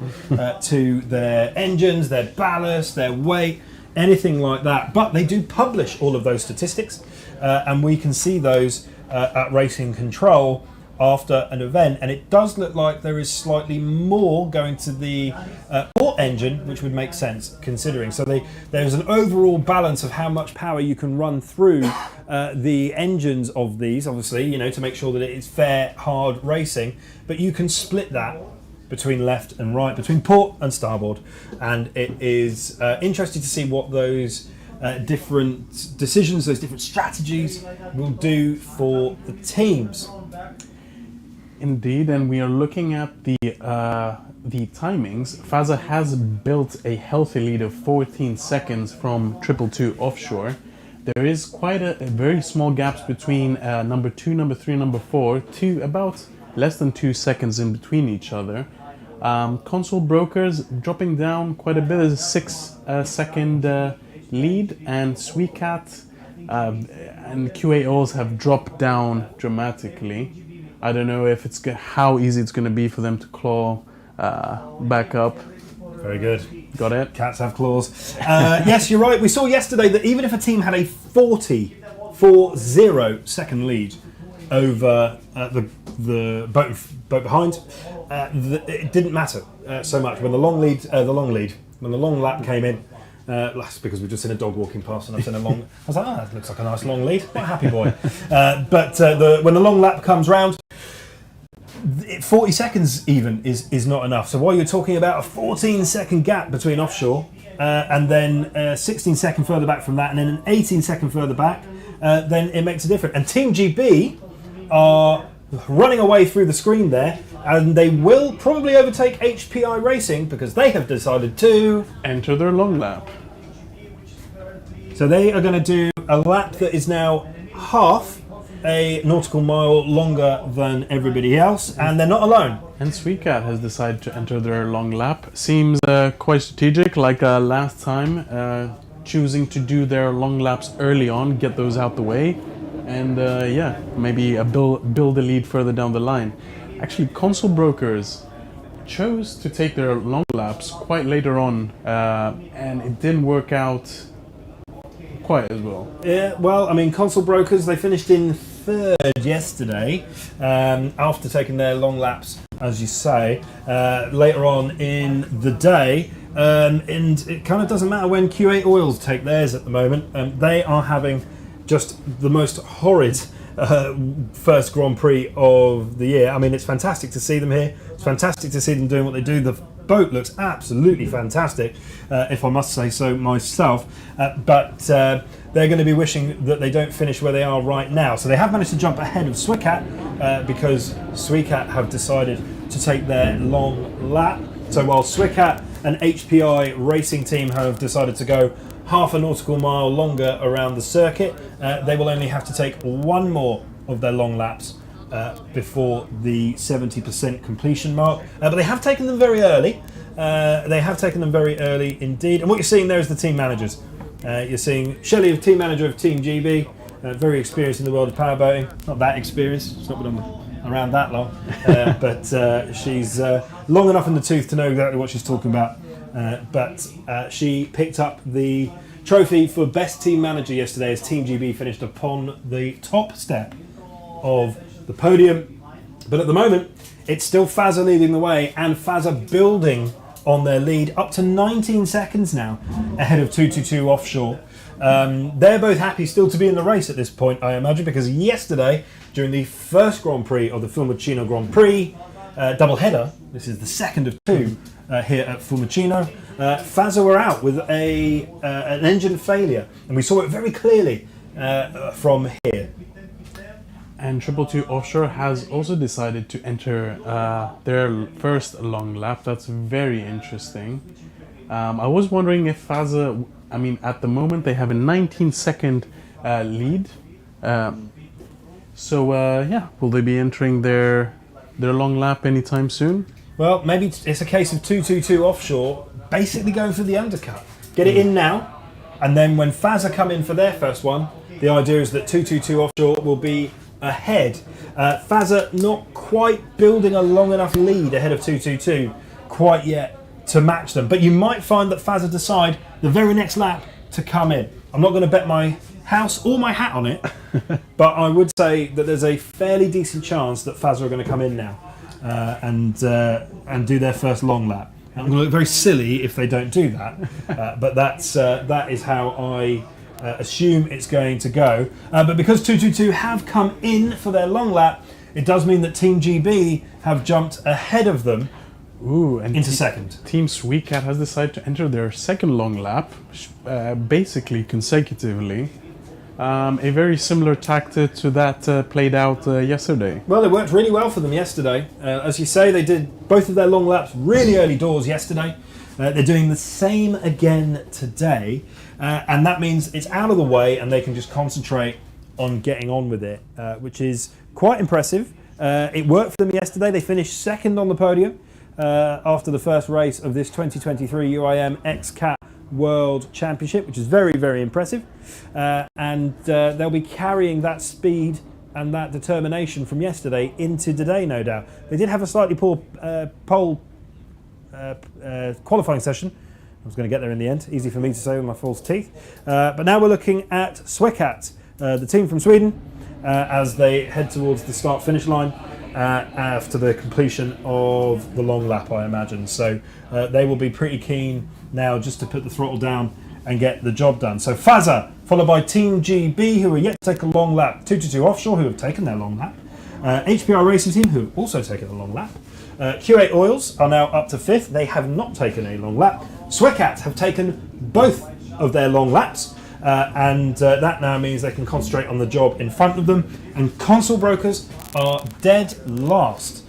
to their engines, their ballast, their weight, anything like that. But they do publish all of those statistics, and we can see those at Racing Control after an event, and it does look like there is slightly more going to the port engine, which would make sense considering. So there's an overall balance of how much power you can run through the engines of these, obviously, you know, to make sure that it is fair, hard racing, but you can split that between left and right, between port and starboard, and it is interesting to see what those different decisions, those different strategies will do for the teams. Indeed, and we are looking at the timings. FASA has built a healthy lead of 14 seconds from 222 offshore. There is quite a very small gaps between number 2, number 3, number 4, to about less than 2 seconds in between each other. Console brokers dropping down quite a bit, as a 6 second lead, and XCAT and QAOs have dropped down dramatically. I don't know if it's how easy it's going to be for them to claw back up. Very good. Got it? Cats have claws. Yes, you're right. We saw yesterday that even if a team had a 40 second lead over the boat behind, it didn't matter so much. When the long lap came in, that's because we've just seen a dog walking past and I've seen a long. I was like, that looks like a nice long lead. What a happy boy. But when the long lap comes round, 40 seconds even is not enough. So while you're talking about a 14-second gap between offshore and then 16 seconds further back from that, and then an 18 second further back, then it makes a difference. And Team GB are running away through the screen there, and they will probably overtake HPI Racing because they have decided to enter their long lap. So they are going to do a lap that is now half a nautical mile longer than everybody else, and they're not alone. And XCAT has decided to enter their long lap. Seems quite strategic, like last time, choosing to do their long laps early on, get those out the way, and maybe build a lead further down the line. Actually, console brokers chose to take their long laps quite later on, and it didn't work out quite as well. Yeah, well, I mean, console brokers, they finished in third yesterday after taking their long laps, as you say, later on in the day. And it kind of doesn't matter when Q8 Oils take theirs at the moment. They are having just the most horrid first Grand Prix of the year. I mean, it's fantastic to see them here. It's fantastic to see them doing what they do. The boat looks absolutely fantastic, if I must say so myself. But they're going to be wishing that they don't finish where they are right now. So they have managed to jump ahead of XCAT because XCAT have decided to take their long lap. So while XCAT and HPI Racing Team have decided to go half a nautical mile longer around the circuit, they will only have to take one more of their long laps before the 70% completion mark. But they have taken them very early. They have taken them very early indeed. And what you're seeing there is the team managers. You're seeing Shelley, team manager of Team GB, very experienced in the world of powerboating. Not that experienced, it's not been around that long, but she's long enough in the tooth to know exactly what she's talking about. But she picked up the trophy for best team manager yesterday as Team GB finished upon the top step of the podium. But at the moment, it's still FASA leading the way, and FASA building on their lead up to 19 seconds now ahead of 222 offshore. They're both happy still to be in the race at this point, I imagine, because yesterday, during the first Grand Prix of the Fiumicino Grand Prix double header, this is the second of two here at Fiumicino, FASA were out with an engine failure, and we saw it very clearly from here. And 222 Offshore has also decided to enter their first long lap. That's very interesting. I was wondering if FASA, I mean, at the moment they have a 19-second lead. So will they be entering their long lap anytime soon? Well, maybe it's a case of 222 offshore, basically going for the undercut. Get it in now, and then when Fazza come in for their first one, the idea is that 222 offshore will be ahead. Fazza not quite building a long enough lead ahead of 222 quite yet to match them, but you might find that Fazza decide the very next lap to come in. I'm not going to bet my house or my hat on it, but I would say that there's a fairly decent chance that Fazza are going to come in now and do their first long lap. I'm going to look very silly if they don't do that, but that is how I assume it's going to go. But because 222 have come in for their long lap, it does mean that Team GB have jumped ahead of them into second. Team XCAT has decided to enter their second long lap, basically consecutively. A very similar tactic to that played out yesterday. Well, it worked really well for them yesterday. As you say, they did both of their long laps really early doors yesterday. They're doing the same again today, and that means it's out of the way and they can just concentrate on getting on with it, which is quite impressive. It worked for them yesterday. They finished second on the podium after the first race of this 2023 UIM XCAT World Championship, which is very, very impressive. And they'll be carrying that speed and that determination from yesterday into today, no doubt. They did have a slightly poor pole qualifying session. I was going to get there in the end. Easy for me to say with my false teeth. But now we're looking at XCAT, the team from Sweden, as they head towards the start-finish line after the completion of the long lap, I imagine. So they will be pretty keen now just to put the throttle down and get the job done. So Fazza, followed by Team GB, who are yet to take a long lap. 222 Offshore, who have taken their long lap. HPR Racing Team, who have also taken a long lap. Q8 Oils are now up to 5th. They have not taken a long lap. XCAT have taken both of their long laps. And that now means they can concentrate on the job in front of them. And Console Brokers are dead last,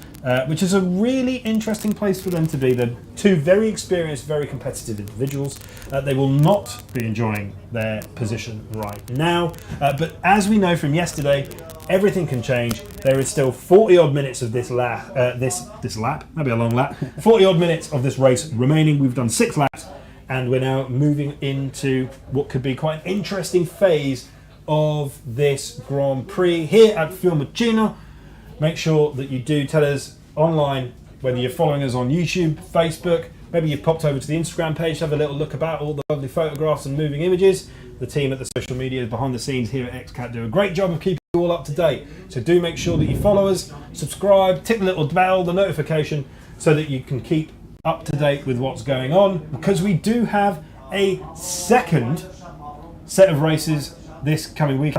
which is a really interesting place for them to be. They're two very experienced, very competitive individuals. They will not be enjoying their position right now. But as we know from yesterday, everything can change. There is still 40 odd minutes of this lap, this lap, maybe a long lap, 40 odd minutes of this race remaining. We've done 6 laps. And we're now moving into what could be quite an interesting phase of this Grand Prix here at Fiumicino. Make sure that you do tell us online whether you're following us on YouTube, Facebook, maybe you've popped over to the Instagram page to have a little look about all the lovely photographs and moving images. The team at the social media behind the scenes here at XCAT do a great job of keeping you all up to date. So do make sure that you follow us, subscribe, tick the little bell, the notification, so that you can keep up to date with what's going on, because we do have a second set of races this coming week.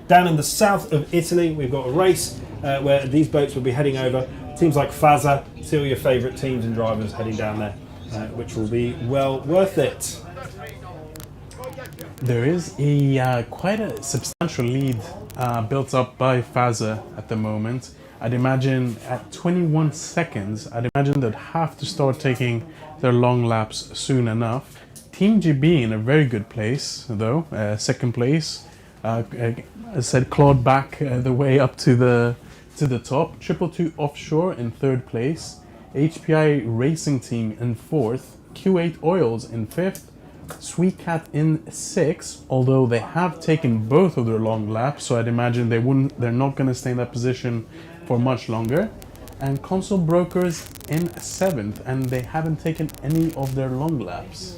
Down in the south of Italy, we've got a race where these boats will be heading over. Teams like Fazza, see all your favourite teams and drivers heading down there, which will be well worth it. There is a quite a substantial lead built up by Fazza at the moment. I'd imagine at 21 seconds, I'd imagine they'd have to start taking their long laps soon enough. Team GB in a very good place, though, second place. As I said, clawed back the way up to the top. 222 Offshore in third place. HPI Racing Team in fourth. Q8 Oils in fifth. XCAT in 6th, although they have taken both of their long laps, so I'd imagine they're not going to stay in that position for much longer. And Console Brokers in 7th, and they haven't taken any of their long laps.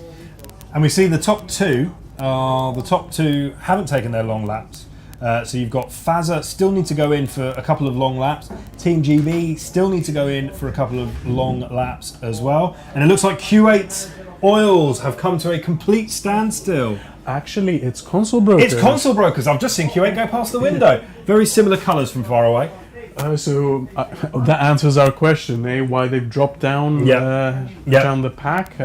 And we see the top two haven't taken their long laps. So you've got Fazza still need to go in for a couple of long laps. Team GB still need to go in for a couple of long laps as well. And it looks like Q8 Oils have come to a complete standstill. Actually, it's Console Brokers. It's Console Brokers. I've just seen Q8 go past the window. Very similar colours from far away. So that answers our question, why they've dropped down down the pack.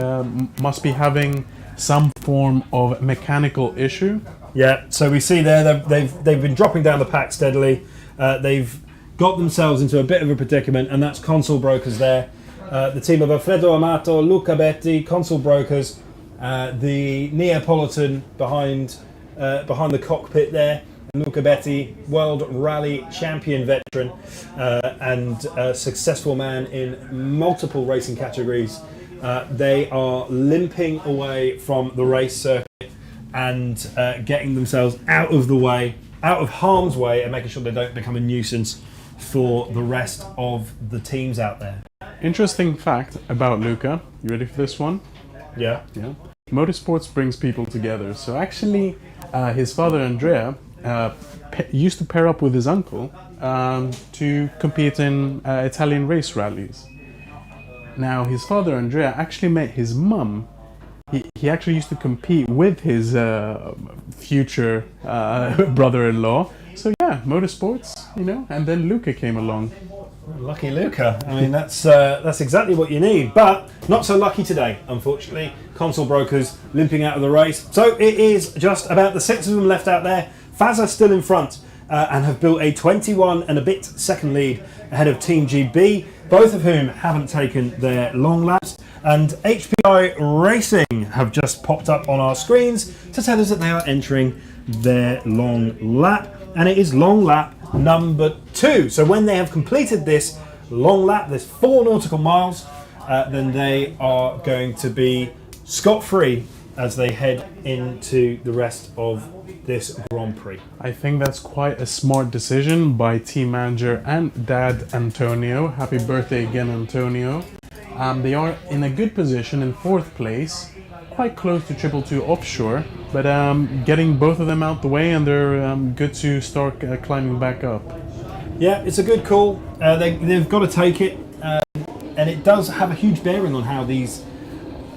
Must be having some form of mechanical issue. Yeah, so we see there they've been dropping down the pack steadily. They've got themselves into a bit of a predicament, and that's Console Brokers there. The team of Alfredo Amato, Luca Betti, Console Brokers, the Neapolitan behind the cockpit there. And Luca Betti, World Rally Champion veteran and a successful man in multiple racing categories. They are limping away from the race circuit and getting themselves out of the way, out of harm's way, and making sure they don't become a nuisance for the rest of the teams out there. Interesting fact about Luca. You ready for this one? Yeah. Yeah. Motorsports brings people together. So actually, his father Andrea used to pair up with his uncle to compete in Italian race rallies. Now, his father Andrea actually met his mum. He actually used to compete with his future brother-in-law. So yeah, motorsports, you know. And then Luca came along. Lucky Luca. I mean, that's exactly what you need. But not so lucky today, unfortunately. Console Brokers limping out of the race. So it is just about the 6 of them left out there. Fazza still in front and have built a 21 and a bit second lead ahead of Team GB, both of whom haven't taken their long laps. And HPI Racing have just popped up on our screens to tell us that they are entering their long lap. And it is long lap number 2. So when they have completed this long lap, this 4 nautical miles, then they are going to be scot-free as they head into the rest of this Grand Prix. I think that's quite a smart decision by team manager and dad Antonio. Happy birthday again, Antonio. They are in a good position in 4th place, quite close to 222 offshore, but getting both of them out the way, and they're good to start climbing back up. Yeah, it's a good call. They've got to take it, and it does have a huge bearing on how these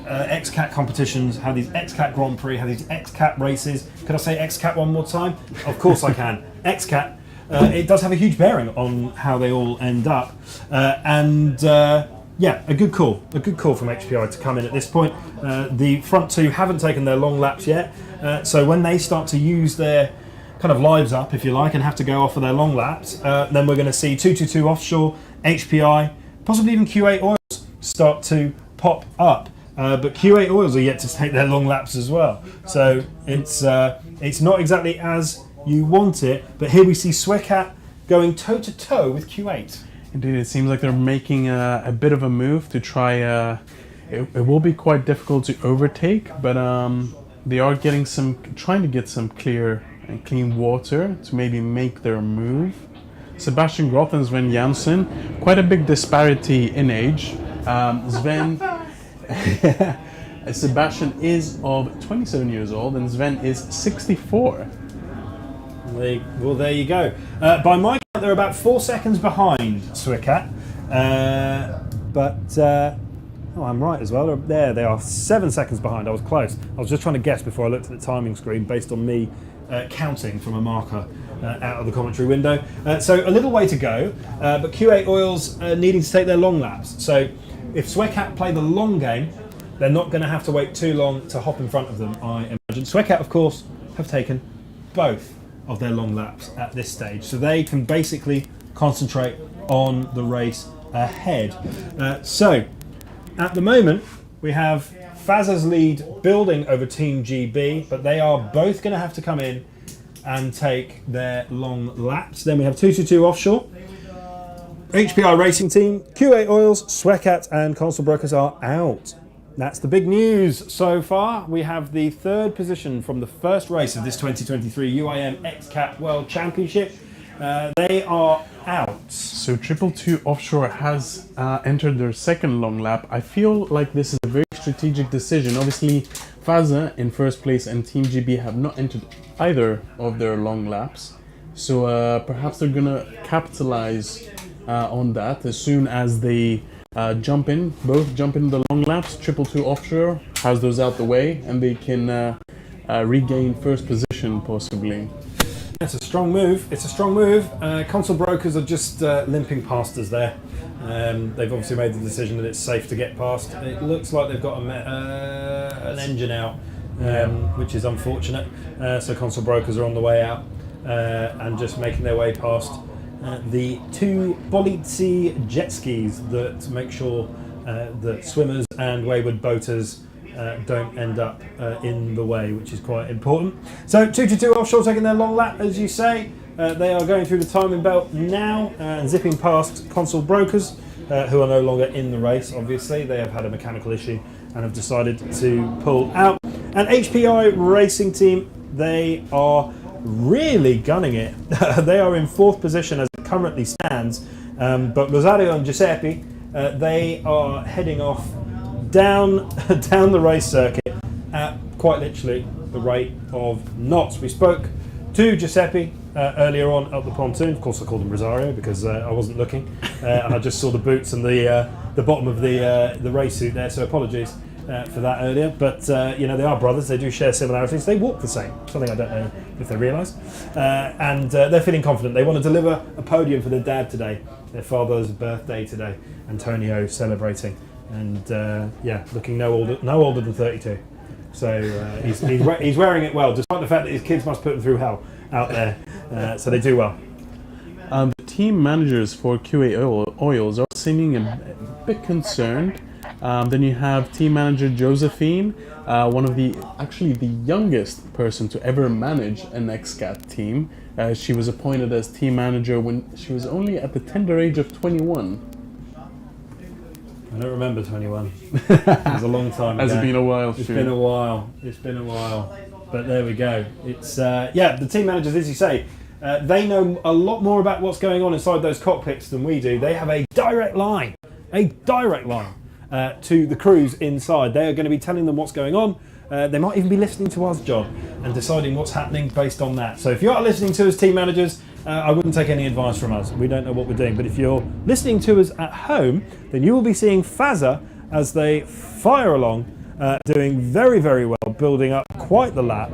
XCAT competitions, how these XCAT Grand Prix, how these XCAT races. Could I say XCAT one more time? Of course I can. XCAT. It does have a huge bearing on how they all end up, yeah, a good call from HPI to come in at this point. The front 2 haven't taken their long laps yet, so when they start to use their kind of lives up, if you like, and have to go off for their long laps, then we're going to see 222 offshore, HPI, possibly even Q8 Oils start to pop up. But Q8 Oils are yet to take their long laps as well, so it's not exactly as you want it. But here we see XCAT going toe to toe with Q8. Indeed, it seems like they're making a bit of a move to try. It will be quite difficult to overtake, but they are trying to get some clear and clean water to maybe make their move. Sebastian Groth and Sven Janssen, quite a big disparity in age. Sebastian is of 27 years old and Sven is 64. Well, there you go. By my count, they're about 4 seconds behind XCAT. I'm right as well. There they are, 7 seconds behind. I was close. I was just trying to guess before I looked at the timing screen based on me counting from a marker out of the commentary window. So a little way to go, but Q8 Oils needing to take their long laps. So if XCAT play the long game, they're not going to have to wait too long to hop in front of them, I imagine. XCAT, of course, have taken both of their long laps at this stage, so they can basically concentrate on the race ahead. So at the moment we have Fazza's lead building over Team GB, but they are both going to have to come in and take their long laps. Then we have 222 offshore, HPI Racing Team, Q8 Oils, XCAT and Console Brokers are out. That's the big news so far. We have the 3rd position from the first race of this 2023 UIM XCAT World Championship. They are out. So 222 offshore has entered their 2nd long lap. I feel like this is a very strategic decision. Obviously, Fazza in 1st place and Team GB have not entered either of their long laps. So perhaps they're gonna capitalize on that as soon as they both jump in the long laps. 222 offshore has those out the way, and they can regain 1st position possibly. It's a strong move. Console Brokers are just limping past us there. They've obviously made the decision that it's safe to get past. It looks like they've got an engine out, which is unfortunate. So Console Brokers are on the way out and just making their way past the 2 Bolizzi jet skis that make sure that swimmers and wayward boaters don't end up in the way, which is quite important. So 222 offshore taking their long lap, as you say. They are going through the timing belt now and zipping past Consul Brokers, who are no longer in the race, obviously. They have had a mechanical issue and have decided to pull out. And HPI Racing Team, they are really gunning it. They are in 4th position as it currently stands, but Rosario and Giuseppe, they are heading off down the race circuit at quite literally the rate of knots. We spoke to Giuseppe earlier on up the pontoon. Of course I called him Rosario because I wasn't looking, and I just saw the boots and the bottom of the race suit there, so apologies for that earlier. But they are brothers, they do share similarities, they walk the same, something I don't know if they realise, and they're feeling confident. They want to deliver a podium for their dad today, their father's birthday today, Antonio celebrating, and looking no older than 32. So he's wearing it well, despite the fact that his kids must put him through hell out there. So they do well. The team managers for QA Oils are seeming a bit concerned. Then you have team manager Josephine, one of the youngest person to ever manage an XCAT team. She was appointed as team manager when she was only at the tender age of 21. I don't remember 21. It was a long time ago. Has it been a while? It's been a while. It's been a while. But there we go. It's the team managers, as you say, they know a lot more about what's going on inside those cockpits than we do. They have a direct line to the crews inside. They are going to be telling them what's going on. They might even be listening to us, John, and deciding what's happening based on that. So if you are listening to us, team managers, I wouldn't take any advice from us. We don't know what we're doing. But if you're listening to us at home, then you will be seeing Fazza as they fire along, doing very, very well, building up quite the lap.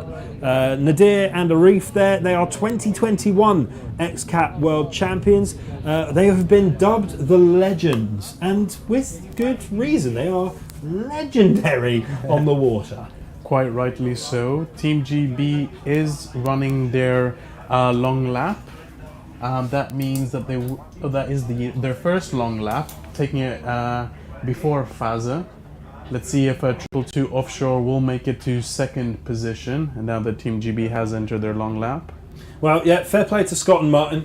Nadir and Arif there, they are 2021 XCAT World Champions. They have been dubbed the Legends, and with good reason. They are legendary on the water. Quite rightly so. Team GB is running their long lap. That means that that is their first long lap, taking it before Fazza. Let's see if 222 offshore will make it to 2nd position, and now that Team GB has entered their long lap. Well, yeah, fair play to Scott and Martin.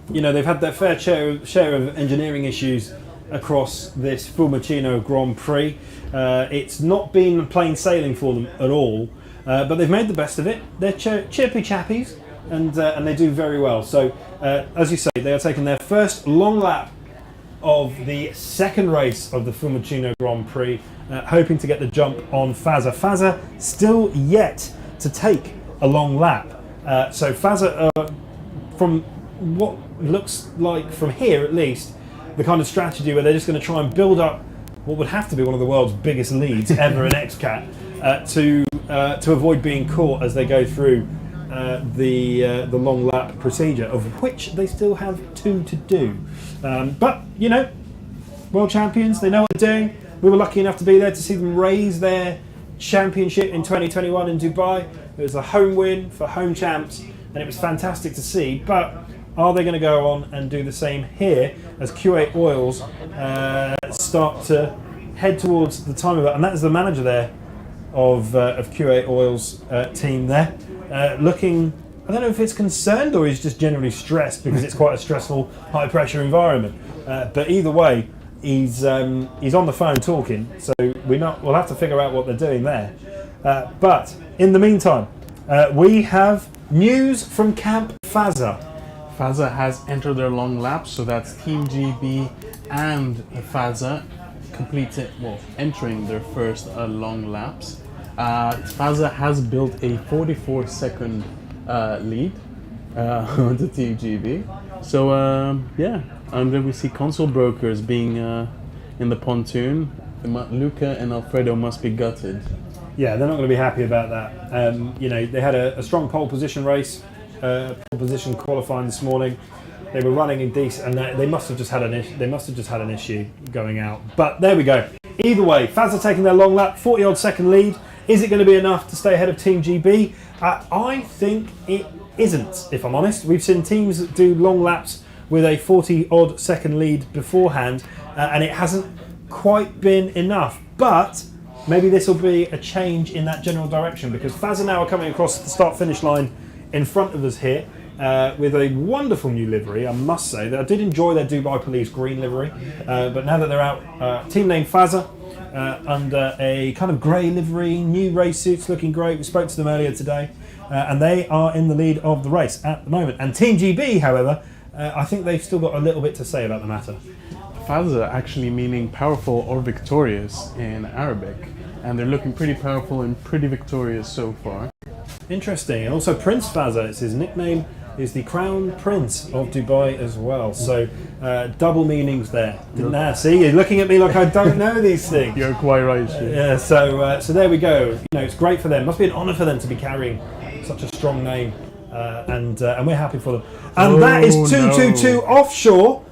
They've had their fair share of engineering issues across this Fiumicino Grand Prix. It's not been plain sailing for them at all, but they've made the best of it. They're chirpy chappies, and they do very well. So, as you say, they are taking their first long lap of the 2nd race of the Fiumicino Grand Prix, hoping to get the jump on Fazza. Fazza still yet to take a long lap. So Fazza, from what looks like from here at least, the kind of strategy where they're just going to try and build up what would have to be one of the world's biggest leads ever in XCAT to avoid being caught as they go through the long lap procedure, of which they still have 2 to do. But, world champions, they know what they're doing. We were lucky enough to be there to see them raise their championship in 2021 in Dubai. It was a home win for home champs, and it was fantastic to see. But are they going to go on and do the same here as QA Oils start to head towards the time of it? And that is the manager there of QA Oils team there, looking, I don't know if it's concerned or he's just generally stressed because it's quite a stressful, high pressure environment. But either way, he's on the phone talking, so we'll have to figure out what they're doing there. But in the meantime, we have news from Camp Fazza. Fazza has entered their long lap, so that's Team GB and Fazza entering their first long laps. Fazza has built a 44-second lead onto Team GB. So and then we see Consul Brokers being in the pontoon. Luca and Alfredo must be gutted. Yeah, they're not going to be happy about that. They had a strong pole position race, pole position qualifying this morning. They were running in decent, and they must have just had an issue going out. But there we go. Either way, Fazza taking their long lap, 40-odd second lead. Is it going to be enough to stay ahead of Team GB? I think it isn't, if I'm honest. We've seen teams that do long laps with a 40-odd second lead beforehand, and it hasn't quite been enough. But maybe this will be a change in that general direction, because Fazza now are coming across the start-finish line in front of us here with a wonderful new livery, I must say. That I did enjoy their Dubai Police green livery, but now that they're out, team name Fazza, under a kind of grey livery, new race suits looking great. We spoke to them earlier today, and they are in the lead of the race at the moment. And Team GB, however, I think they've still got a little bit to say about the matter. Fazza actually meaning powerful or victorious in Arabic, and they're looking pretty powerful and pretty victorious so far. Interesting. And also Prince Fazza, it's his nickname, is the Crown Prince of Dubai as well. So double meanings there. See, you're looking at me like I don't know these things. You're quite right, Stu. Yeah. So there we go. You know, it's great for them. Must be an honour for them to be carrying such a strong name, and we're happy for them. And that is 222 offshore.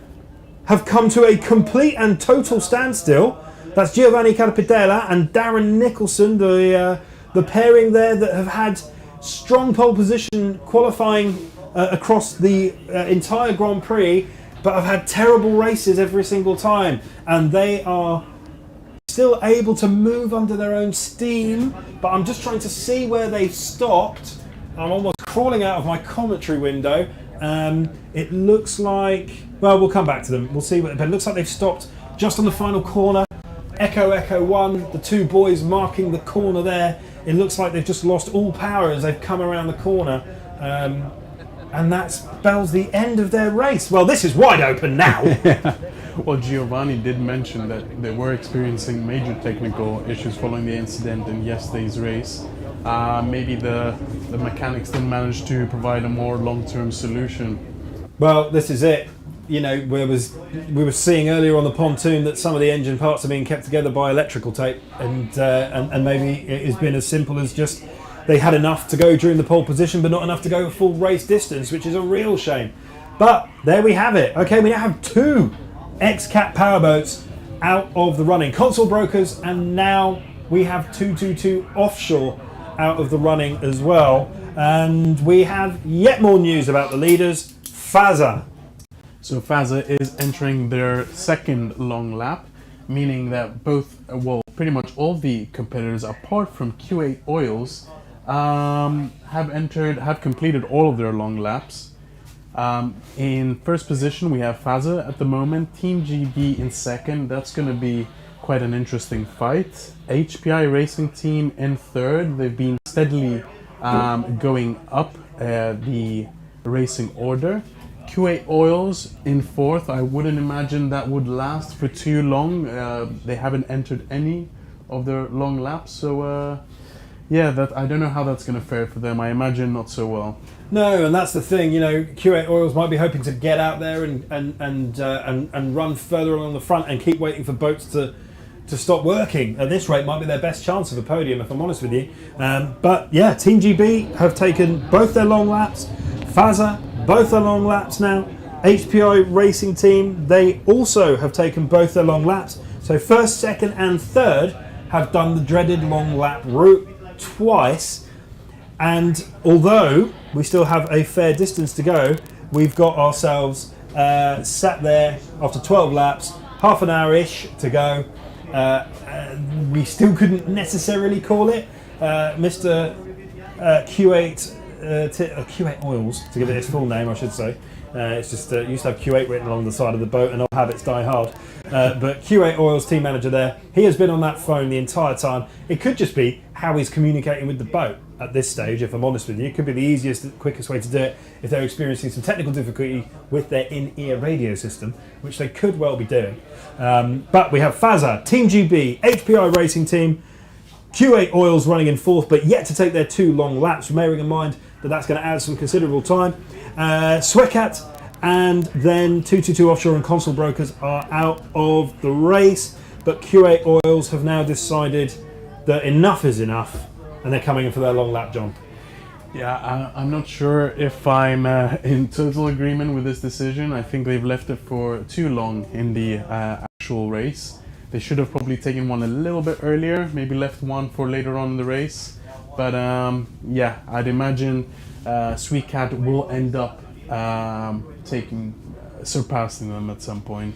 Have come to a complete and total standstill. That's Giovanni Carpidella and Darren Nicholson, the pairing there that have had strong pole position qualifying across the entire Grand Prix, but have had terrible races every single time, and they are still able to move under their own steam. But I'm just trying to see where they stopped. I'm almost crawling out of my commentary window. It looks like, well, we'll come back to them. We'll see, but it looks like they've stopped just on the final corner. Echo 1, the two boys marking the corner there. It looks like they've just lost all power as they've come around the corner. And that spells the end of their race. Well, this is wide open now. Well, Giovanni did mention that they were experiencing major technical issues following the incident in yesterday's race. Maybe the mechanics didn't manage to provide a more long-term solution. Well, this is it. You know, we were seeing earlier on the pontoon that some of the engine parts are being kept together by electrical tape, and maybe it has been as simple as just they had enough to go during the pole position, but not enough to go a full race distance, which is a real shame. But there we have it. Okay, we now have two XCAT powerboats out of the running. Console brokers, and now we have 222 offshore out of the running as well. And we have yet more news about the leaders. Fazza. So Fazza is entering their second long lap, meaning that pretty much all the competitors apart from Q8 Oils have completed all of their long laps. In first position we have Fazza at the moment, Team GB in second. That's going to be quite an interesting fight. HPI Racing Team in third. They've been steadily going up the racing order. Q8 Oils in fourth. I wouldn't imagine that would last for too long. They haven't entered any of their long laps, so I don't know how that's going to fare for them. I imagine not so well. No, and that's the thing. You know, Q8 Oils might be hoping to get out there and run further along the front and keep waiting for boats to stop working. At this rate, might be their best chance of a podium, if I'm honest with you. But yeah, Team GB have taken both their long laps. Fazza, both their long laps now. HPI Racing Team, they also have taken both their long laps. So first, second and third have done the dreaded long lap route twice. And although we still have a fair distance to go, we've got ourselves sat there after 12 laps, half an hour-ish to go. We still couldn't necessarily call it. Mr. Q8 Q8 Oils, to give it its full name, I should say. It's just used to have Q8 written along the side of the boat, and old habits die hard. But Q8 Oils team manager there, he has been on that phone the entire time. It could just be how he's communicating with the boat at this stage, if I'm honest with you. It could be the easiest, quickest way to do it if they're experiencing some technical difficulty with their in-ear radio system, which they could well be doing. But we have Fazza, Team GB, HPI Racing Team, Q8 Oils running in fourth, but yet to take their two long laps, bearing in mind that that's going to add some considerable time. XCAT and then 222 Offshore and Console Brokers are out of the race, but Q8 Oils have now decided that enough is enough, and they're coming in for their long lap, John. Yeah, I'm not sure if I'm in total agreement with this decision. I think they've left it for too long in the actual race. They should have probably taken one a little bit earlier, maybe left one for later on in the race. But yeah, I'd imagine XCAT will end up surpassing them at some point.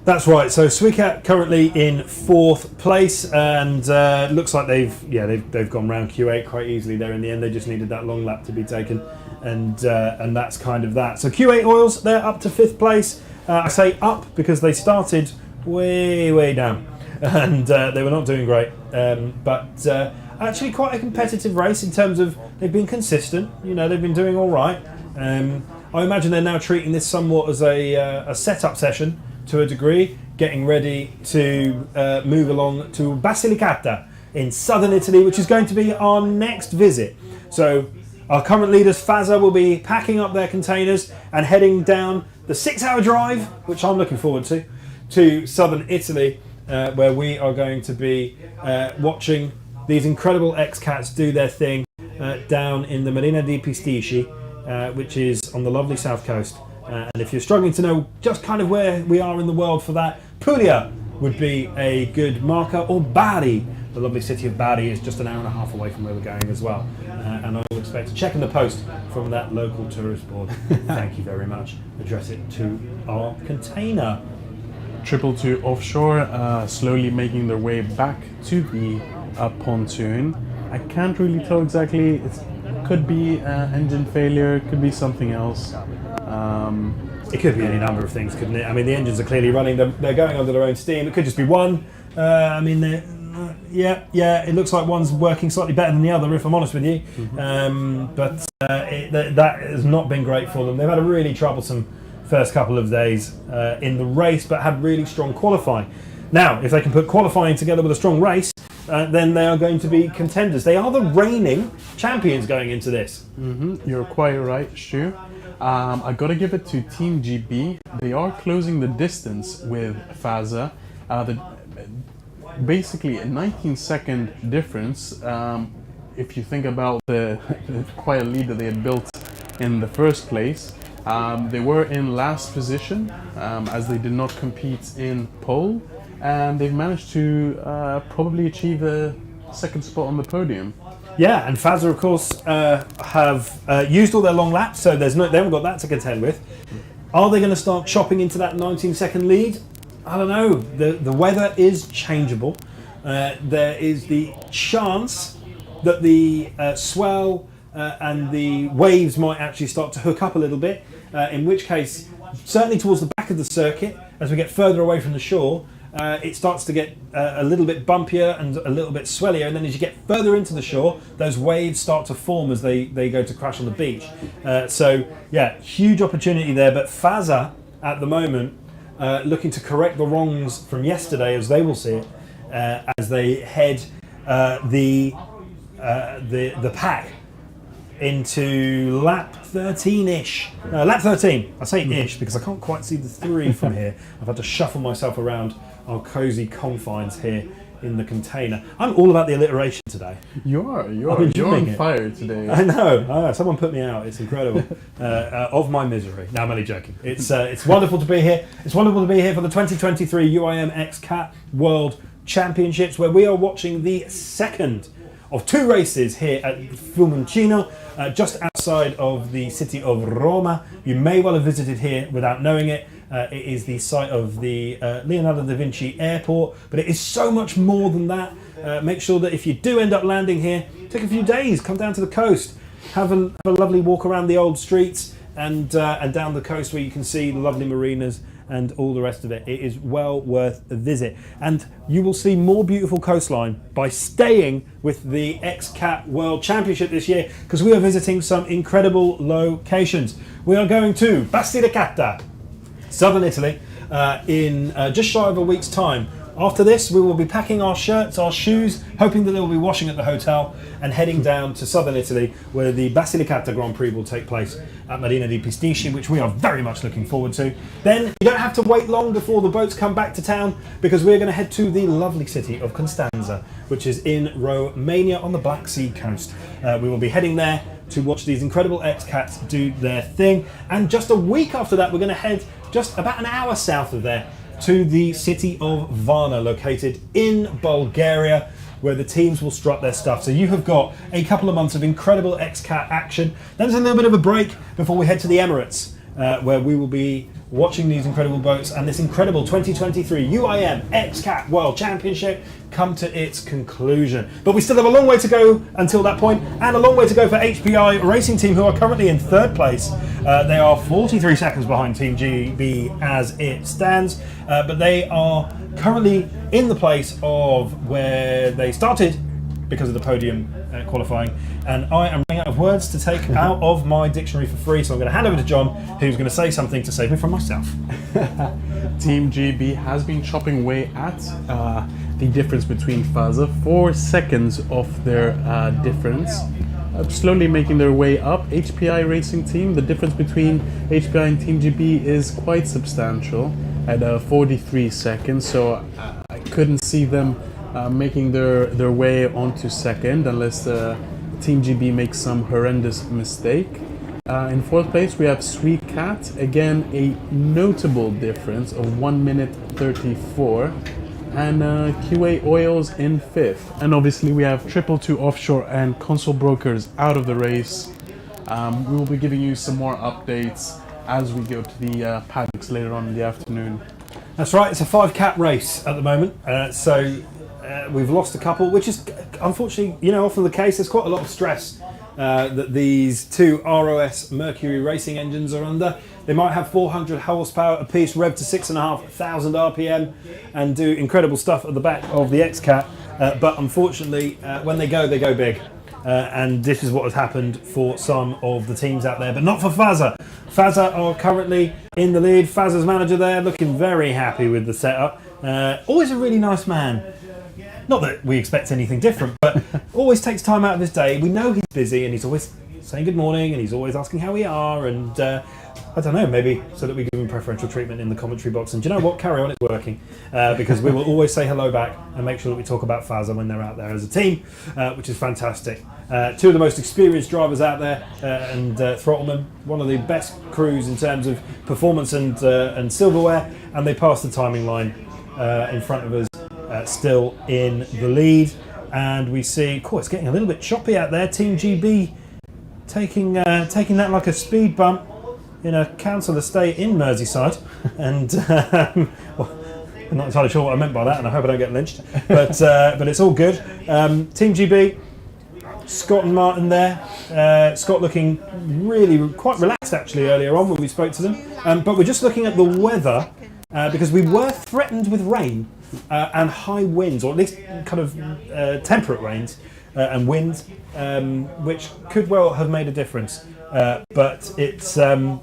That's right. So XCAT currently in 4th place, and looks like they've gone round Q8 quite easily there in the end. They just needed that long lap to be taken, and that's kind of that. So Q8 Oils, they're up to 5th place. I say up because they started way down, and they were not doing great. But actually quite a competitive race in terms of they've been consistent. You know, they've been doing all right. I imagine they're now treating this somewhat as a setup session to a degree, getting ready to move along to Basilicata in southern Italy, which is going to be our next visit. So our current leaders, Fazza, will be packing up their containers and heading down the 6-hour drive, which I'm looking forward to southern Italy, where we are going to be watching these incredible XCATs do their thing down in the Marina di Pisticci, which is on the lovely south coast. And if you're struggling to know just kind of where we are in the world for that, Puglia would be a good marker, or Bari. The lovely city of Bari is just an hour and a half away from where we're going as well. And I will expect a check in the post from that local tourist board. Thank you very much. Address it to our container. 222 offshore, slowly making their way back to the pontoon. I can't really tell exactly. It could be engine failure, could be something else. It could be any number of things, couldn't it? I mean, the engines are clearly running. They're going under their own steam. It could just be one. I mean, it looks like one's working slightly better than the other, if I'm honest with you. But that has not been great for them. They've had a really troublesome first couple of days in the race, but had really strong qualifying. Now, if they can put qualifying together with a strong race, then they are going to be contenders. They are the reigning champions going into this. You're quite right, Stu. I gotta give it to Team GB. They are closing the distance with Fazza. Basically a 19-second difference. If you think about the quite a lead that they had built in the first place. They were in last position as they did not compete in pole, and they've managed to probably achieve a second spot on the podium. Yeah, and Fazza, of course, have used all their long laps, so they haven't got that to contend with. Are they going to start chopping into that 19-second lead? I don't know. The weather is changeable. There is the chance that the swell and the waves might actually start to hook up a little bit, in which case, certainly towards the back of the circuit, as we get further away from the shore, it starts to get a little bit bumpier and a little bit swellier, and then as you get further into the shore, those waves start to form as they go to crash on the beach. So yeah, huge opportunity there, but Fazza at the moment looking to correct the wrongs from yesterday, as they will see it, as they head the pack into lap 13-ish. Lap 13. I say ish because I can't quite see the 3 from here. I've had to shuffle myself around our cosy confines here in the container. I'm all about the alliteration today. You're on fire today. I know. Someone put me out. It's incredible. Of my misery. No, I'm only joking. It's wonderful to be here. It's wonderful to be here for the 2023 UIM XCAT World Championships, where we are watching the second of 2 races here at Fiumicino, just outside of the city of Roma. You may well have visited here without knowing it. It is the site of the Leonardo da Vinci Airport, but it is so much more than that. Make sure that if you do end up landing here, take a few days, come down to the coast, have a lovely walk around the old streets and down the coast where you can see the lovely marinas and all the rest of it. It is well worth a visit. And you will see more beautiful coastline by staying with the XCAT World Championship this year, because we are visiting some incredible locations. We are going to Basilicata, southern Italy, in just shy of a week's time. After this, we will be packing our shirts, our shoes, hoping that they will be washing at the hotel, and heading down to southern Italy, where the Basilicata Grand Prix will take place at Marina di Pisticci, which we are very much looking forward to. Then you don't have to wait long before the boats come back to town, because we're going to head to the lovely city of Constanza, which is in Romania on the Black Sea coast. We will be heading there to watch these incredible XCATs do their thing, and just a week after that, we're going to head just about an hour south of there to the city of Varna, located in Bulgaria, where the teams will strut their stuff. So you have got a couple of months of incredible XCAT action. Then there's a little bit of a break before we head to the Emirates, where we will be watching these incredible boats and this incredible 2023 UIM XCAT World Championship come to its conclusion. But we still have a long way to go until that point, and a long way to go for HPI Racing Team, who are currently in third place. They are 43 seconds behind Team GB as it stands, but they are currently in the place of where they started because of the podium qualifying, and I am running out of words to take out of my dictionary for free, so I'm going to hand over to John, who's going to say something to save me from myself. Team GB has been chopping away at the difference between Faza, 4 seconds off their difference, slowly making their way up. HPI Racing Team, the difference between HPI and Team GB is quite substantial at 43 seconds, so I couldn't see them making their way onto second unless Team GB makes some horrendous mistake. In fourth place we have XCAT, again a notable difference of 1 minute 34, and QA Oils in fifth. And obviously we have 222 Offshore and Console Brokers out of the race. We will be giving you some more updates as we go to the paddocks later on in the afternoon. That's right, it's a 5-cat race at the moment, so we've lost a couple, which is unfortunately, often the case. There's quite a lot of stress that these two ROS Mercury racing engines are under. They might have 400 horsepower apiece, rev to 6,500 RPM, and do incredible stuff at the back of the XCAT. But unfortunately, when they go big. And this is what has happened for some of the teams out there, but not for Faza. Faza are currently in the lead. Faza's manager there looking very happy with the setup. Always a really nice man. Not that we expect anything different, but always takes time out of his day. We know he's busy, and he's always saying good morning, and he's always asking how we are, and I don't know, maybe so that we give him preferential treatment in the commentary box. And do you know what? Carry on, it's working, because we will always say hello back and make sure that we talk about Faza when they're out there as a team, which is fantastic. Two of the most experienced drivers out there, and Throttleman, one of the best crews in terms of performance and silverware, and they passed the timing line in front of us. Still in the lead, and we see, it's getting a little bit choppy out there. Team GB taking that like a speed bump in a council estate in Merseyside, and I'm not entirely sure what I meant by that, and I hope I don't get lynched, but it's all good. Team GB, Scott and Martin there. Scott looking really quite relaxed actually earlier on when we spoke to them, but we're just looking at the weather because we were threatened with rain. And high winds, or at least kind of temperate rains and winds, which could well have made a difference. But it's a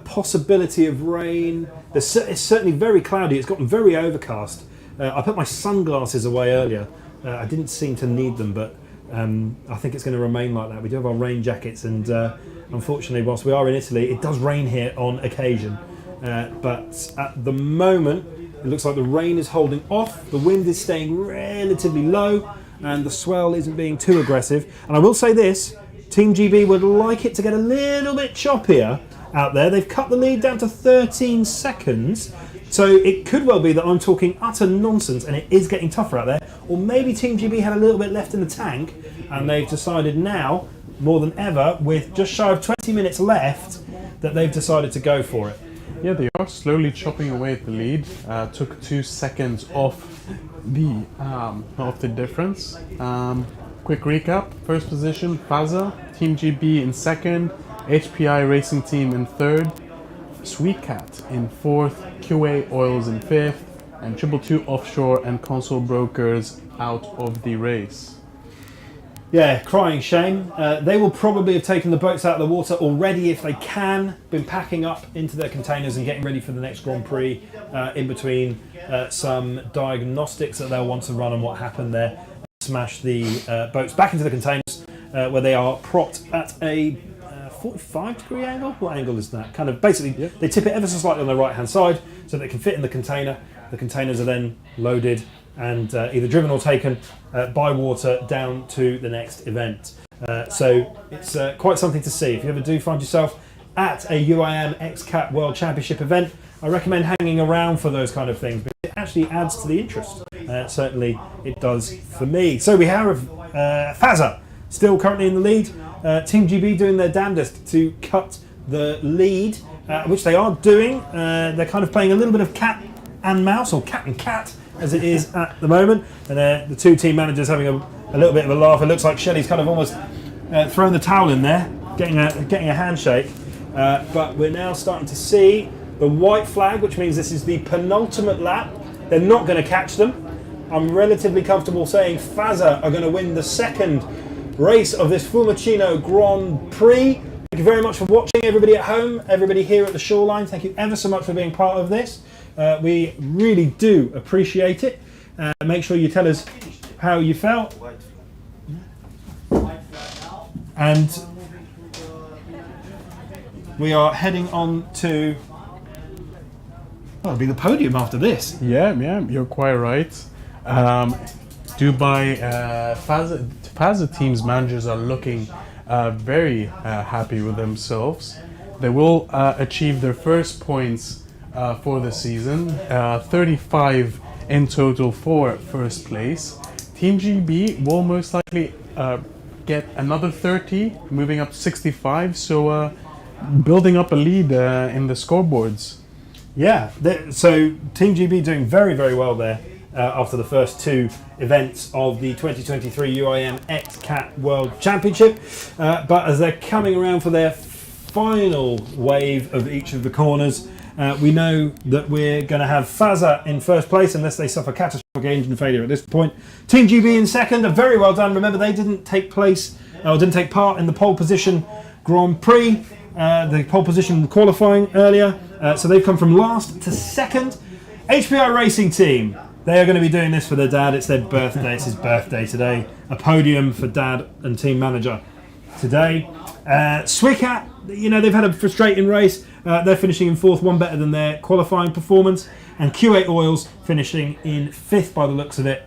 possibility of rain. It's certainly very cloudy. It's gotten very overcast. I put my sunglasses away earlier. I didn't seem to need them, but I think it's going to remain like that. We do have our rain jackets, and unfortunately, whilst we are in Italy, it does rain here on occasion. But at the moment, it looks like the rain is holding off, the wind is staying relatively low, and the swell isn't being too aggressive. And I will say this, Team GB would like it to get a little bit choppier out there. They've cut the lead down to 13 seconds, so it could well be that I'm talking utter nonsense and it is getting tougher out there. Or maybe Team GB had a little bit left in the tank, and they've decided now, more than ever, with just shy of 20 minutes left, that they've decided to go for it. Yeah, they are slowly chopping away at the lead. Took 2 seconds off the difference. Quick recap: first position Faza, Team GB in second, HPI Racing Team in third, XCAT in fourth, QA Oils in fifth, and 222 Offshore and Console Brokers out of the race. Yeah, crying shame. They will probably have taken the boats out of the water already if they can, been packing up into their containers and getting ready for the next Grand Prix, in between some diagnostics that they'll want to run on what happened there. Smash the boats back into the containers where they are propped at a 45-degree angle? What angle is that? Kind of basically, they tip it ever so slightly on the right-hand side so they can fit in the container. The containers are then loaded and either driven or taken by water down to the next event. So it's quite something to see. If you ever do find yourself at a UIM XCAT World Championship event, I recommend hanging around for those kind of things, because it actually adds to the interest. Certainly it does for me. So we have Faza still currently in the lead. Team GB doing their damnedest to cut the lead, which they are doing. They're kind of playing a little bit of cat and mouse, or cat and cat, as it is at the moment. And the two team managers having a little bit of a laugh. It looks like Shelley's kind of almost thrown the towel in there, getting a handshake. But we're now starting to see the white flag, which means this is the penultimate lap. They're not going to catch them. I'm relatively comfortable saying Faza are going to win the second race of this Fiumicino Grand Prix. Thank you very much for watching, everybody at home, everybody here at the shoreline. Thank you ever so much for being part of this. We really do appreciate it. Make sure you tell us how you felt. And we are heading on to, well, it'll be the podium after this. Yeah, you're quite right. Dubai Faza team's managers are looking very happy with themselves. They will achieve their first points for the season, 35 in total for first place. Team GB will most likely get another 30, moving up to 65, so building up a lead in the scoreboards. Yeah, so Team GB doing very, very well there after the first two events of the 2023 UIM XCAT World Championship. But as they're coming around for their final wave of each of the corners, we know that we're going to have Faza in first place unless they suffer catastrophic engine failure at this point. Team GB in second, very well done. Remember, they didn't take part in the pole position Grand Prix, the pole position qualifying earlier. So they've come from last to second. HPI Racing Team, they are going to be doing this for their dad. It's their birthday. It's his birthday today. A podium for dad and team manager today. XCAT, they've had a frustrating race. They're finishing in fourth, one better than their qualifying performance. And Q8 Oils finishing in fifth by the looks of it,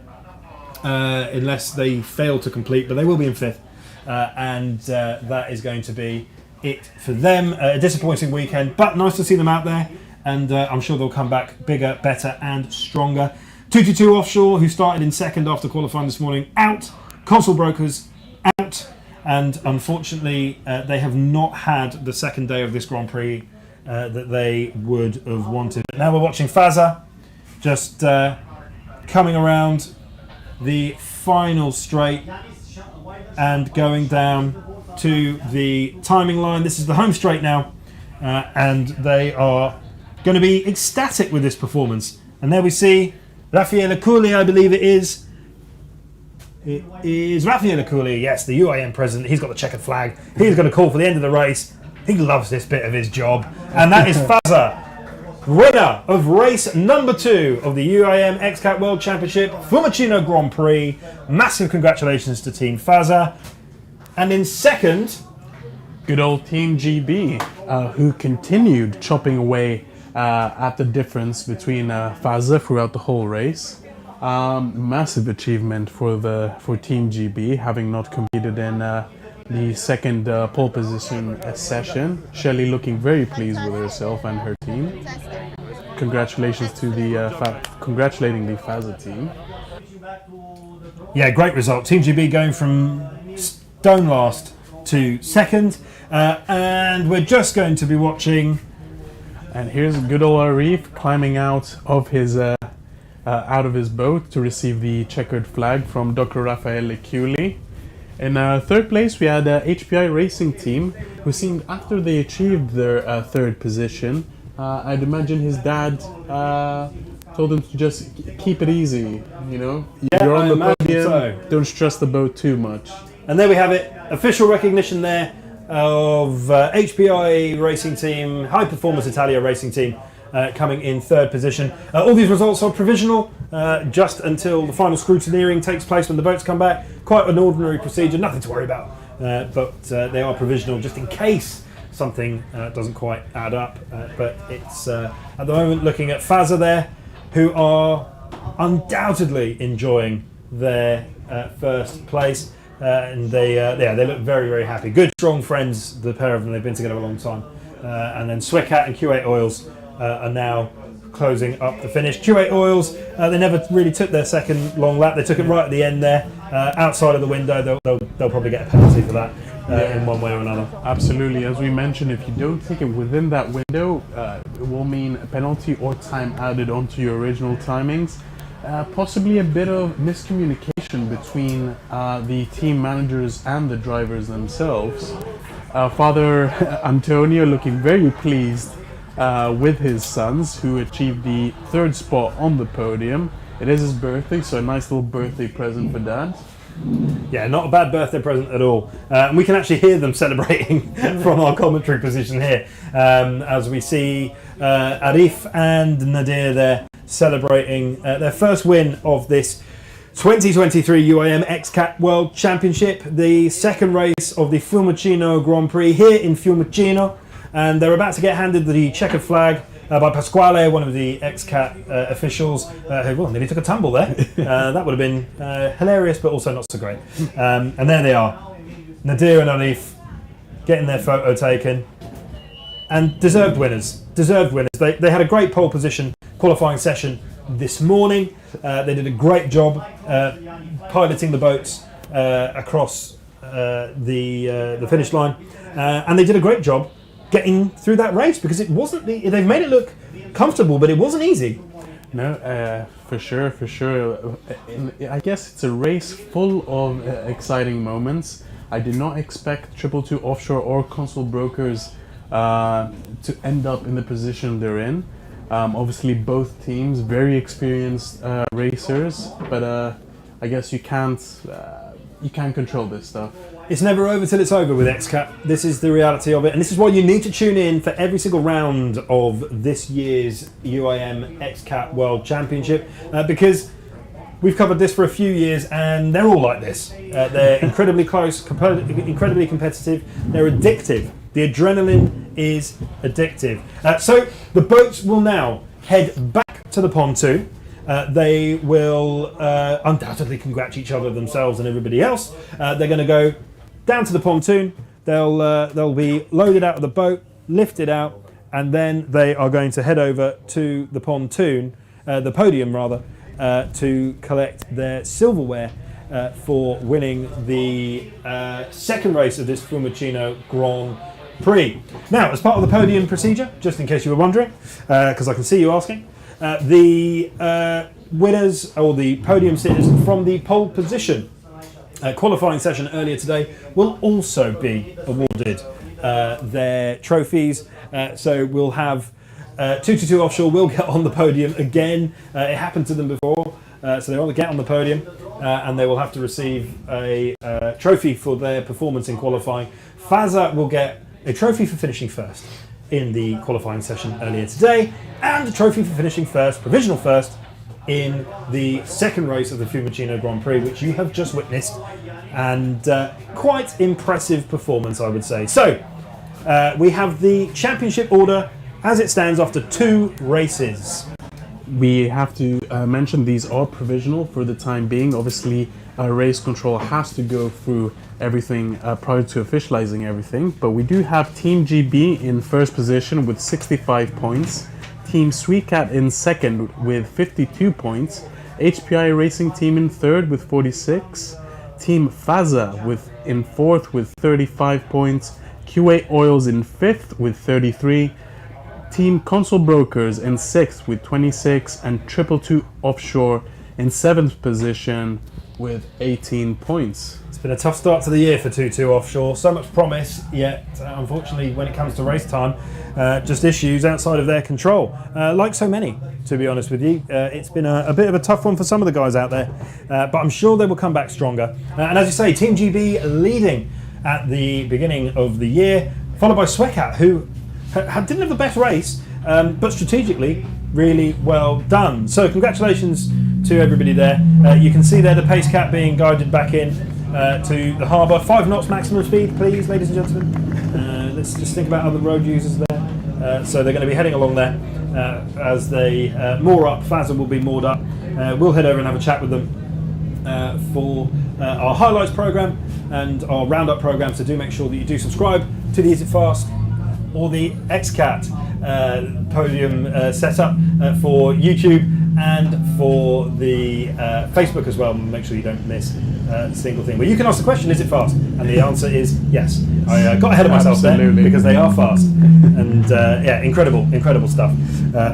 unless they fail to complete, but they will be in fifth. And that is going to be it for them. A disappointing weekend, but nice to see them out there. And I'm sure they'll come back bigger, better and stronger. 222 Offshore, who started in second after qualifying this morning, out. Console Brokers, out. And unfortunately, they have not had the second day of this Grand Prix that they would have wanted. Now we're watching Faza just coming around the final straight and going down to the timing line. This is the home straight now, and they are going to be ecstatic with this performance. And there we see Raffaele Cooley, I believe it is. It is Raffaele Cooley, yes, the UIM president. He's got the checkered flag. He's going to call for the end of the race. He loves this bit of his job. And that is Faza, winner of race number 2 of the UIM XCAT World Championship, Fiumicino Grand Prix. Massive congratulations to Team Faza. And in second, good old Team GB, who continued chopping away at the difference between Faza throughout the whole race. Massive achievement for Team GB, having not competed in the second pole position session. Shelley looking very pleased with herself and her team. Congratulations to congratulating the Faza team. Yeah, great result. Team GB going from stone last to second, and we're just going to be watching. And here's good old Arif climbing out of his boat to receive the checkered flag from Dr. Raffaele Cooley. In third place, we had HPI Racing Team, who seemed, after they achieved their third position, I'd imagine his dad told him to just keep it easy, Yeah, you're on the podium, so don't stress the boat too much. And there we have it, official recognition there of HPI Racing Team, High Performance Italia Racing Team, coming in third position. All these results are provisional, just until the final scrutineering takes place when the boats come back. Quite an ordinary procedure, nothing to worry about, but they are provisional just in case something doesn't quite add up. But it's at the moment looking at Faza there, who are undoubtedly enjoying their first place. And they look very, very happy. Good, strong friends, the pair of them. They've been together a long time. And then XCAT and Q8 Oils are now closing up the finish. Q8 Oils, they never really took their second long lap. They took it right at the end there, outside of the window. They'll probably get a penalty for that. in one way or another. Absolutely. As we mentioned, if you don't take it within that window, it will mean a penalty or time added onto your original timings. Possibly a bit of miscommunication between the team managers and the drivers themselves. Father Antonio looking very pleased with his sons, who achieved the 3rd spot on the podium. It is his birthday, so a nice little birthday present for Dad. Yeah, not a bad birthday present at all. And we can actually hear them celebrating from our commentary position here, as we see Arif and Nadir there celebrating their first win of this 2023 UIM XCAT World Championship, the second race of the Fiumicino Grand Prix here in Fiumicino, and they're about to get handed the checkered flag by Pasquale, one of the XCAT officials, who nearly took a tumble there. That would have been hilarious, but also not so great. And there they are, Nadir and Arif getting their photo taken, and deserved winners. They had a great pole position qualifying session this morning. They did a great job piloting the boats across the finish line, and they did a great job getting through that race, because it wasn't they've made it look comfortable, but it wasn't easy. No, for sure. I guess it's a race full of exciting moments. I did not expect 222 Offshore or Console Brokers to end up in the position they're in. Obviously, both teams very experienced racers, but I guess you can't control this stuff. It's never over till it's over with XCAT. This is the reality of it, and this is why you need to tune in for every single round of this year's UIM XCAT World Championship, because we've covered this for a few years, and they're all like this. They're incredibly close, incredibly competitive. They're addictive. The adrenaline is addictive. So the boats will now head back to the pontoon. They will undoubtedly congratulate each other, themselves and everybody else. They're going to go down to the pontoon. They'll be loaded out of the boat, lifted out, and then they are going to head over to the pontoon, the podium rather, to collect their silverware for winning the second race of this Fiumicino Grand Prix. Now, as part of the podium procedure, just in case you were wondering, because I can see you asking, the winners, or the podium sitters from the pole position qualifying session earlier today, will also be awarded their trophies. So we'll have 222 Offshore will get on the podium again. It happened to them before, so they'll get on the podium and they will have to receive a trophy for their performance in qualifying. Faza will get a trophy for finishing first in the qualifying session earlier today, and a trophy for finishing first, provisional first, in the second race of the Fiumicino Grand Prix, which you have just witnessed, and quite impressive performance, I would say. So we have the championship order as it stands after 2 races. We have to mention these are provisional for the time being. Obviously, race control has to go through everything prior to officializing everything. But we do have Team GB in first position with 65 points. Team XCAT in second with 52 points. HPI Racing Team in third with 46. Team Faza in fourth with 35 points. QA Oils in fifth with 33. Team Console Brokers in 6th with 26, and 222 Offshore in 7th position with 18 points. It's been a tough start to the year for 222 Offshore. So much promise, yet unfortunately when it comes to race time, just issues outside of their control. Like so many, to be honest with you. It's been a bit of a tough one for some of the guys out there, but I'm sure they will come back stronger. And as you say, Team GB leading at the beginning of the year, followed by XCAT, who didn't have the best race, but strategically really well done. So congratulations to everybody there. You can see there the pace cat being guided back in to the harbour. 5 knots maximum speed, please, ladies and gentlemen. Let's just think about other road users there. So they're going to be heading along there as they moor up. Faza will be moored up. We'll head over and have a chat with them for our highlights programme and our roundup programme. So do make sure that you do subscribe to the Is It Fast or the XCAT podium setup for YouTube and for the Facebook as well. Make sure you don't miss a single thing. Well, you can ask the question, is it fast? And the answer is yes. I got ahead of myself there because they are fast. And yeah, incredible stuff.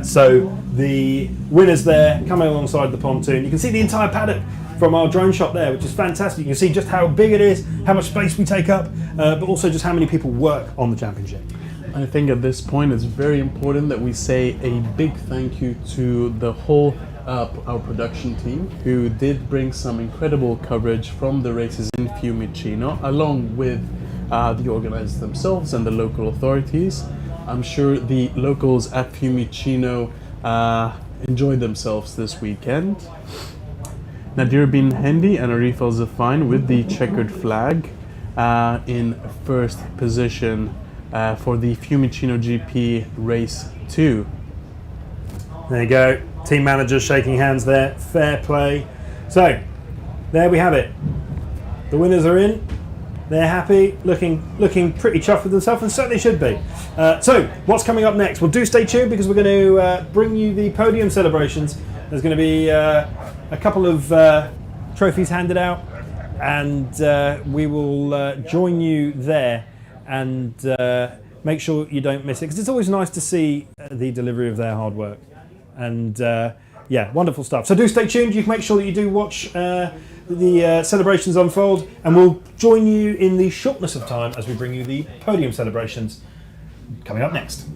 So the winners there coming alongside the pontoon. You can see the entire paddock from our drone shot there, which is fantastic. You can see just how big it is, how much space we take up, but also just how many people work on the championship. I think at this point it's very important that we say a big thank you to the whole our production team, who did bring some incredible coverage from the races in Fiumicino, along with the organizers themselves and the local authorities. I'm sure the locals at Fiumicino enjoyed themselves this weekend. Nadir bin Hendi and Arif Al Zafain with the checkered flag in first position for the Fiumicino GP Race 2. There you go, team managers shaking hands there, fair play. So, there we have it. The winners are in, they're happy, looking pretty chuffed with themselves, and so they should be. So, what's coming up next? Well, do stay tuned because we're going to bring you the podium celebrations. There's going to be a couple of trophies handed out, and we will join you there and make sure you don't miss it, because it's always nice to see the delivery of their hard work. And yeah, wonderful stuff. So do stay tuned. You can make sure that you do watch the celebrations unfold, and we'll join you in the shortness of time as we bring you the podium celebrations coming up next.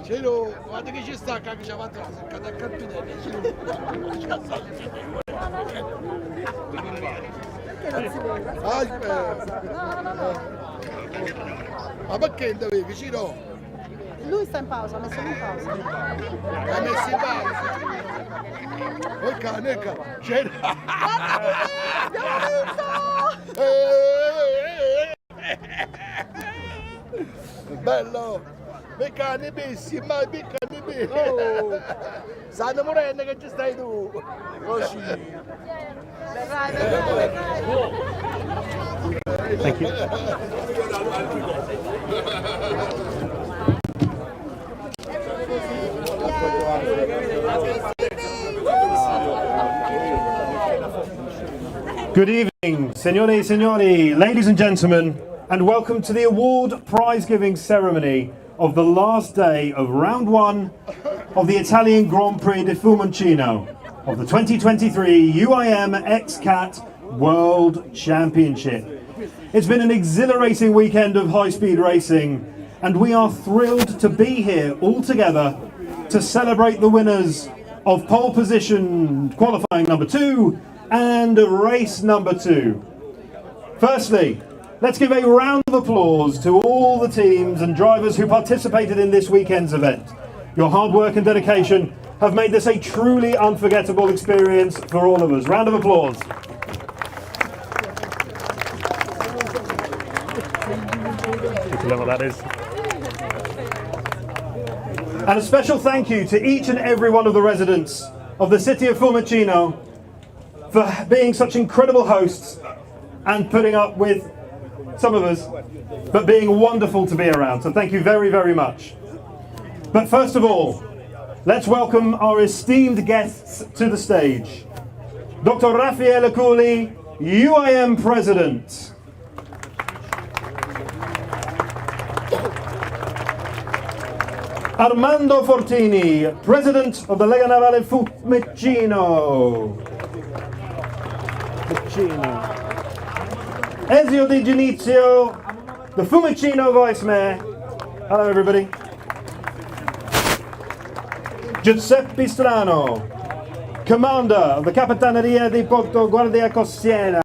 Cielo, guarda che ci sta, che ci ha fatto la seccata a Carpinelli. Ma perché dove vicino? Lui sta in pausa, ha messo lui in pausa. Ha messo in pausa. Oh cane, c'era. Abbiamo vinto! Bello! Beccane messi, ma beccane messi! Sanno morendo che ci stai tu! Così! Thank you. Good evening, signore e signori, ladies and gentlemen, and welcome to the award prize-giving ceremony of the last day of round one of the Italian Grand Prix di Fiumicino of the 2023 UIM XCAT World Championship. It's been an exhilarating weekend of high-speed racing, and we are thrilled to be here all together to celebrate the winners of pole position qualifying number 2 and race number 2. Firstly, let's give a round of applause to all the teams and drivers who participated in this weekend's event. Your hard work and dedication have made this a truly unforgettable experience for all of us. Round of applause. You know what that is. And a special thank you to each and every one of the residents of the city of Fiumicino for being such incredible hosts and putting up with some of us, but being wonderful to be around. So thank you very, very much. But first of all, let's welcome our esteemed guests to the stage. Dr. Raffaele Cooley, UIM President. Armando Fortini, President of the Lega Navale Fiumicino. Ezio Di Genizio, the Fiumicino Vice Mayor. Hello everybody. Giuseppe Strano, Commander of the Capitaneria di Porto Guardia Costiera.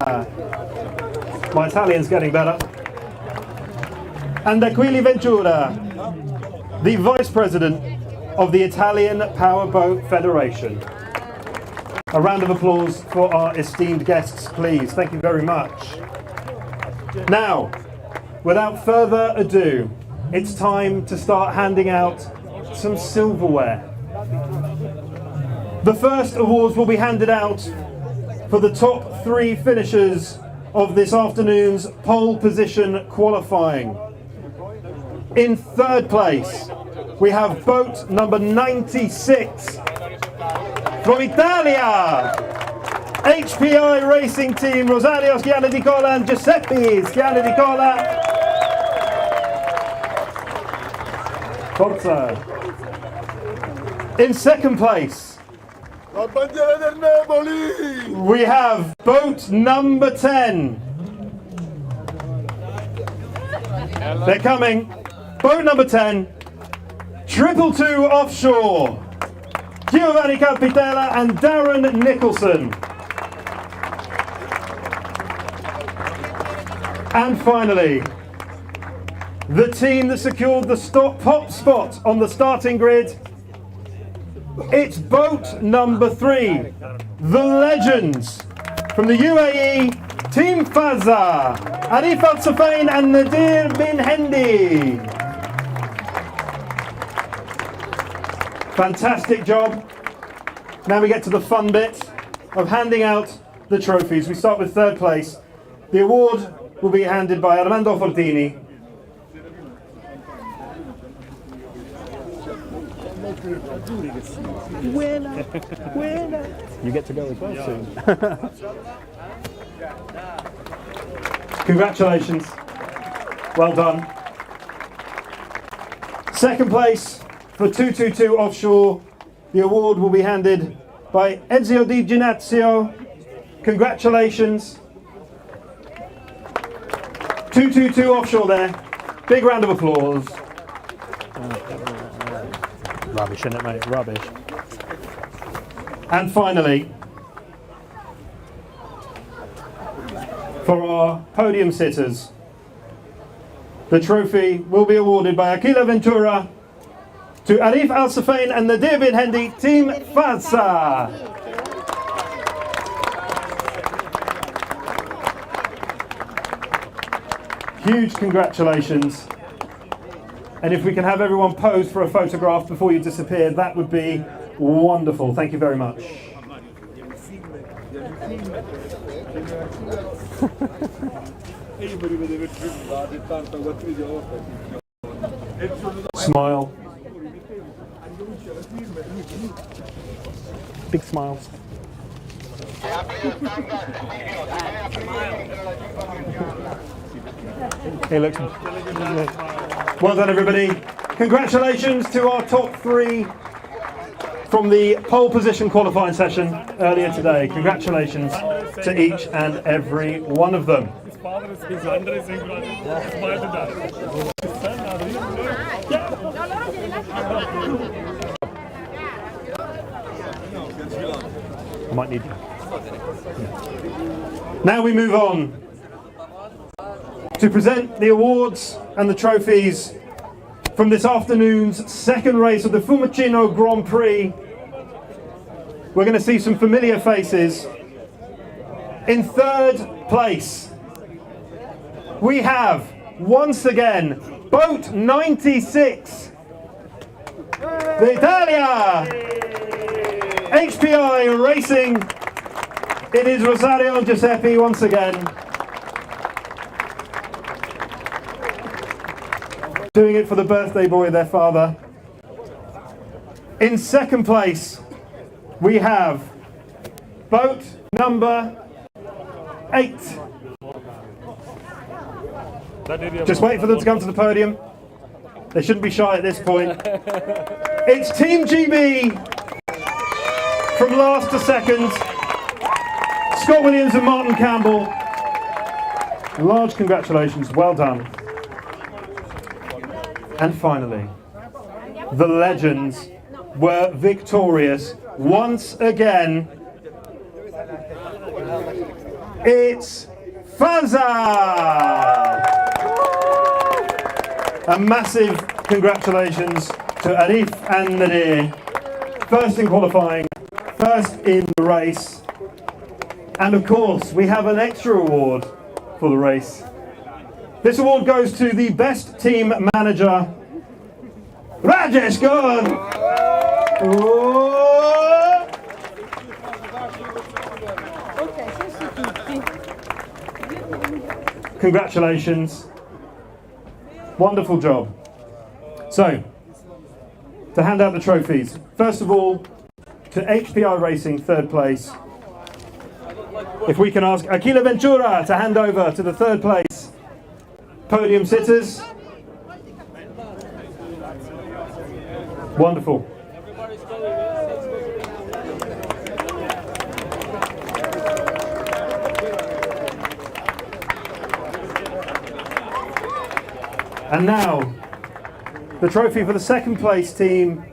My Italian's getting better. And Aquili Ventura, the Vice President of the Italian Powerboat Federation. A round of applause for our esteemed guests, please. Thank you very much. Now, without further ado, it's time to start handing out some silverware. The first awards will be handed out for the top 3 finishers of this afternoon's pole position qualifying. In third place, we have boat number 96 from Italia, HPI Racing Team, Rosario Schiana di Cola and Giuseppe Schiana di Cola. Forza. In second place, we have boat number 10. They're coming. Boat number 10, 222 Offshore, Giovanni Capitella and Darren Nicholson. And finally, the team that secured the top spot on the starting grid, it's boat number 3, the Legends from the UAE, Team Fazza, Arif Al-Sufain and Nadir bin Hendi. Fantastic job. Now we get to the fun bit of handing out the trophies. We start with third place. The award will be handed by Armando Fortini. Winner, winner. You get to go as well soon. Congratulations. Well done. Second place for 222 offshore, the award will be handed by Ezio Di Ginnazio. Congratulations. 222 offshore there. Big round of applause. Rubbish, isn't it, mate? Rubbish. And finally, for our podium sitters, the trophy will be awarded by Aquila Ventura to Arif Al Safain and Nadir bin Hendi, Team FASA. Huge congratulations. And if we can have everyone pose for a photograph before you disappear, that would be wonderful. Thank you very much. Smile. Big smiles. Hey, look. Well done, everybody. Congratulations to our top three from the pole position qualifying session earlier today. Congratulations to each and every one of them. I might need you. Now we move on to present the awards and the trophies from this afternoon's second race of the Fiumicino Grand Prix. We're going to see some familiar faces. In third place, we have, once again, Boat 96, the Italia, HPI Racing. It is Rosario and Giuseppe once again, doing it for the birthday boy, their father. In second place, we have boat number 8. Just wait for them to come to the podium. They shouldn't be shy at this point. It's Team GB from last to second. Scott Williams and Martin Campbell. Large congratulations, well done. And finally, the legends were victorious once again. It's FASA! A massive congratulations to Arif and Nadir. First in qualifying, first in the race. And of course, we have an extra award for the race. This award goes to the best team manager, Rajesh Gun. Congratulations. Wonderful job. So, to hand out the trophies, first of all, to HPI Racing, third place. If we can ask Aquila Ventura to hand over to the third place podium sitters. Wonderful. And now, the trophy for the second place team,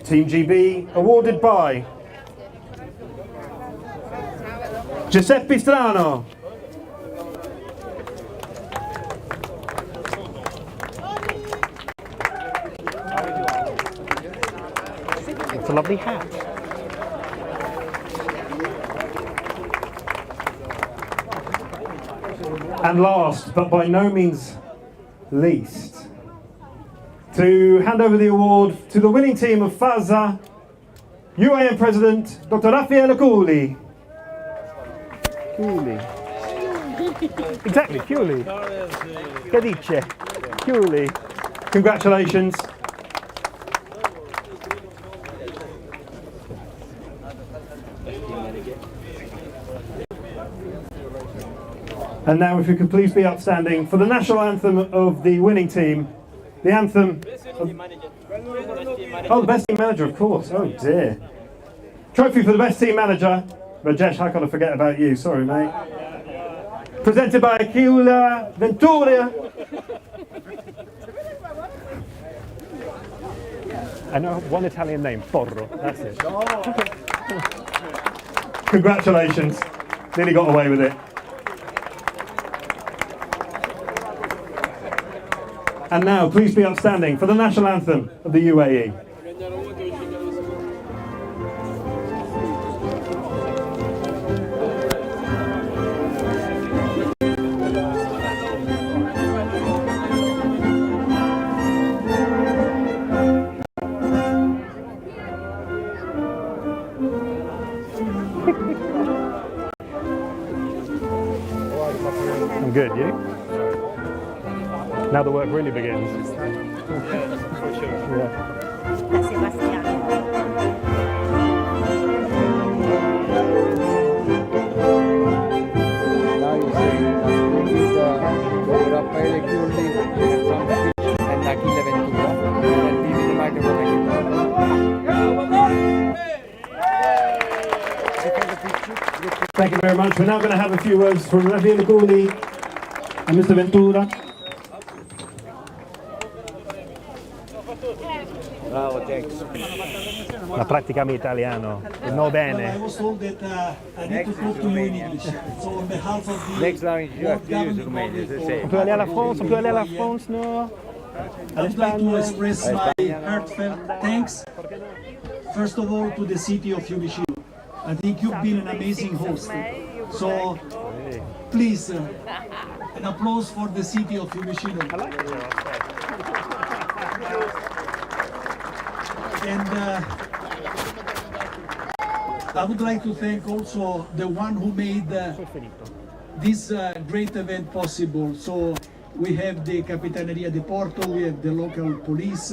Team GB, awarded by Giuseppe Strano. It's a lovely hat. And last, but by no means least, to hand over the award to the winning team of FASA, UIM President Dr. Raffaele Cooley. Cooley. Exactly, Cooley. Che dice? Cooley. Congratulations. And now if you could please be upstanding for the national anthem of the winning team, the anthem of Oh, the best team manager, of course. Oh dear. Trophy for the best team manager. Rajesh, how could I forget about you? Sorry, mate. Presented by Chiula Ventura. I know one Italian name, Porro. That's it. Congratulations. Nearly got away with it. And now, please be upstanding for the national anthem of the UAE. I'm good, you? Now the work really begins. For sure. Yeah. Now you say that we need Raffaele Chiulli and some speech and Achille Ventura. And give me the microphone. Thank you very much. We're now going to have a few words from Raffaele Chiulli and Mr. Ventura. Bravo, thanks. Ma praticami italiano. No bene. I was told that I need to talk to you in English. So on behalf of the Next language you have to use Romanian, it's the same. On peut aller à la France, on peut aller à la France, no? I'd like to express my heartfelt thanks, first of all, to the city of Fiumicino. I think you've been an amazing host. So, please, an applause for the city of Fiumicino. And I would like to thank also the one who made this great event possible. So we have the Capitaneria de Porto, we have the local police.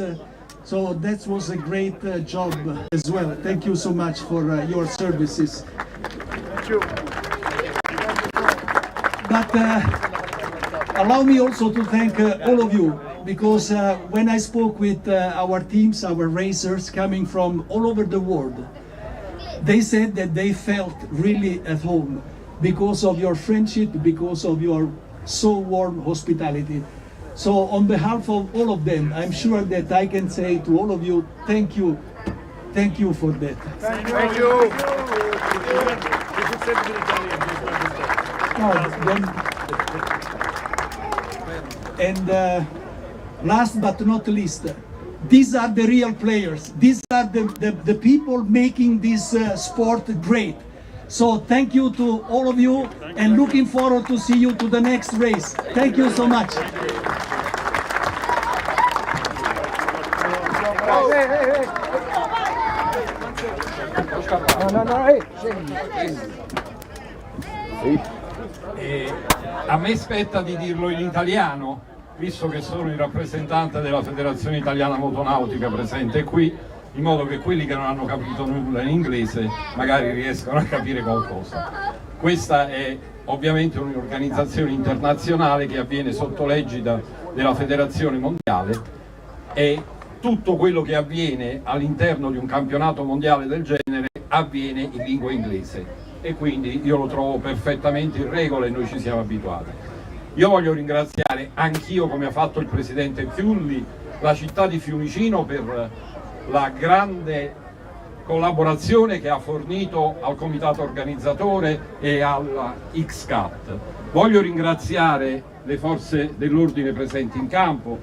So that was a great job as well. Thank you so much for your services. Thank you. But allow me also to thank all of you, because when I spoke with our teams, our racers coming from all over the world, they said that they felt really at home because of your friendship, because of your so warm hospitality. So on behalf of all of them, I'm sure that I can say to all of you, thank you for that. Thank you. And last but not least, these are the real players. These are the people making this sport great. So thank you to all of you, and looking forward to see you to the next race. Thank you so much. A me spetta di dirlo in italiano, visto che sono il rappresentante della Federazione Italiana Motonautica presente qui, in modo che quelli che non hanno capito nulla in inglese magari riescano a capire qualcosa. Questa è ovviamente un'organizzazione internazionale che avviene sotto l'egida della Federazione Mondiale, e tutto quello che avviene all'interno di un campionato mondiale del genere avviene in lingua inglese, e quindi io lo trovo perfettamente in regola e noi ci siamo abituati. Io voglio ringraziare anch'io, come ha fatto il presidente Chiulli, la città di Fiumicino per la grande collaborazione che ha fornito al comitato organizzatore e alla XCAT. Voglio ringraziare le forze dell'ordine presenti in campo,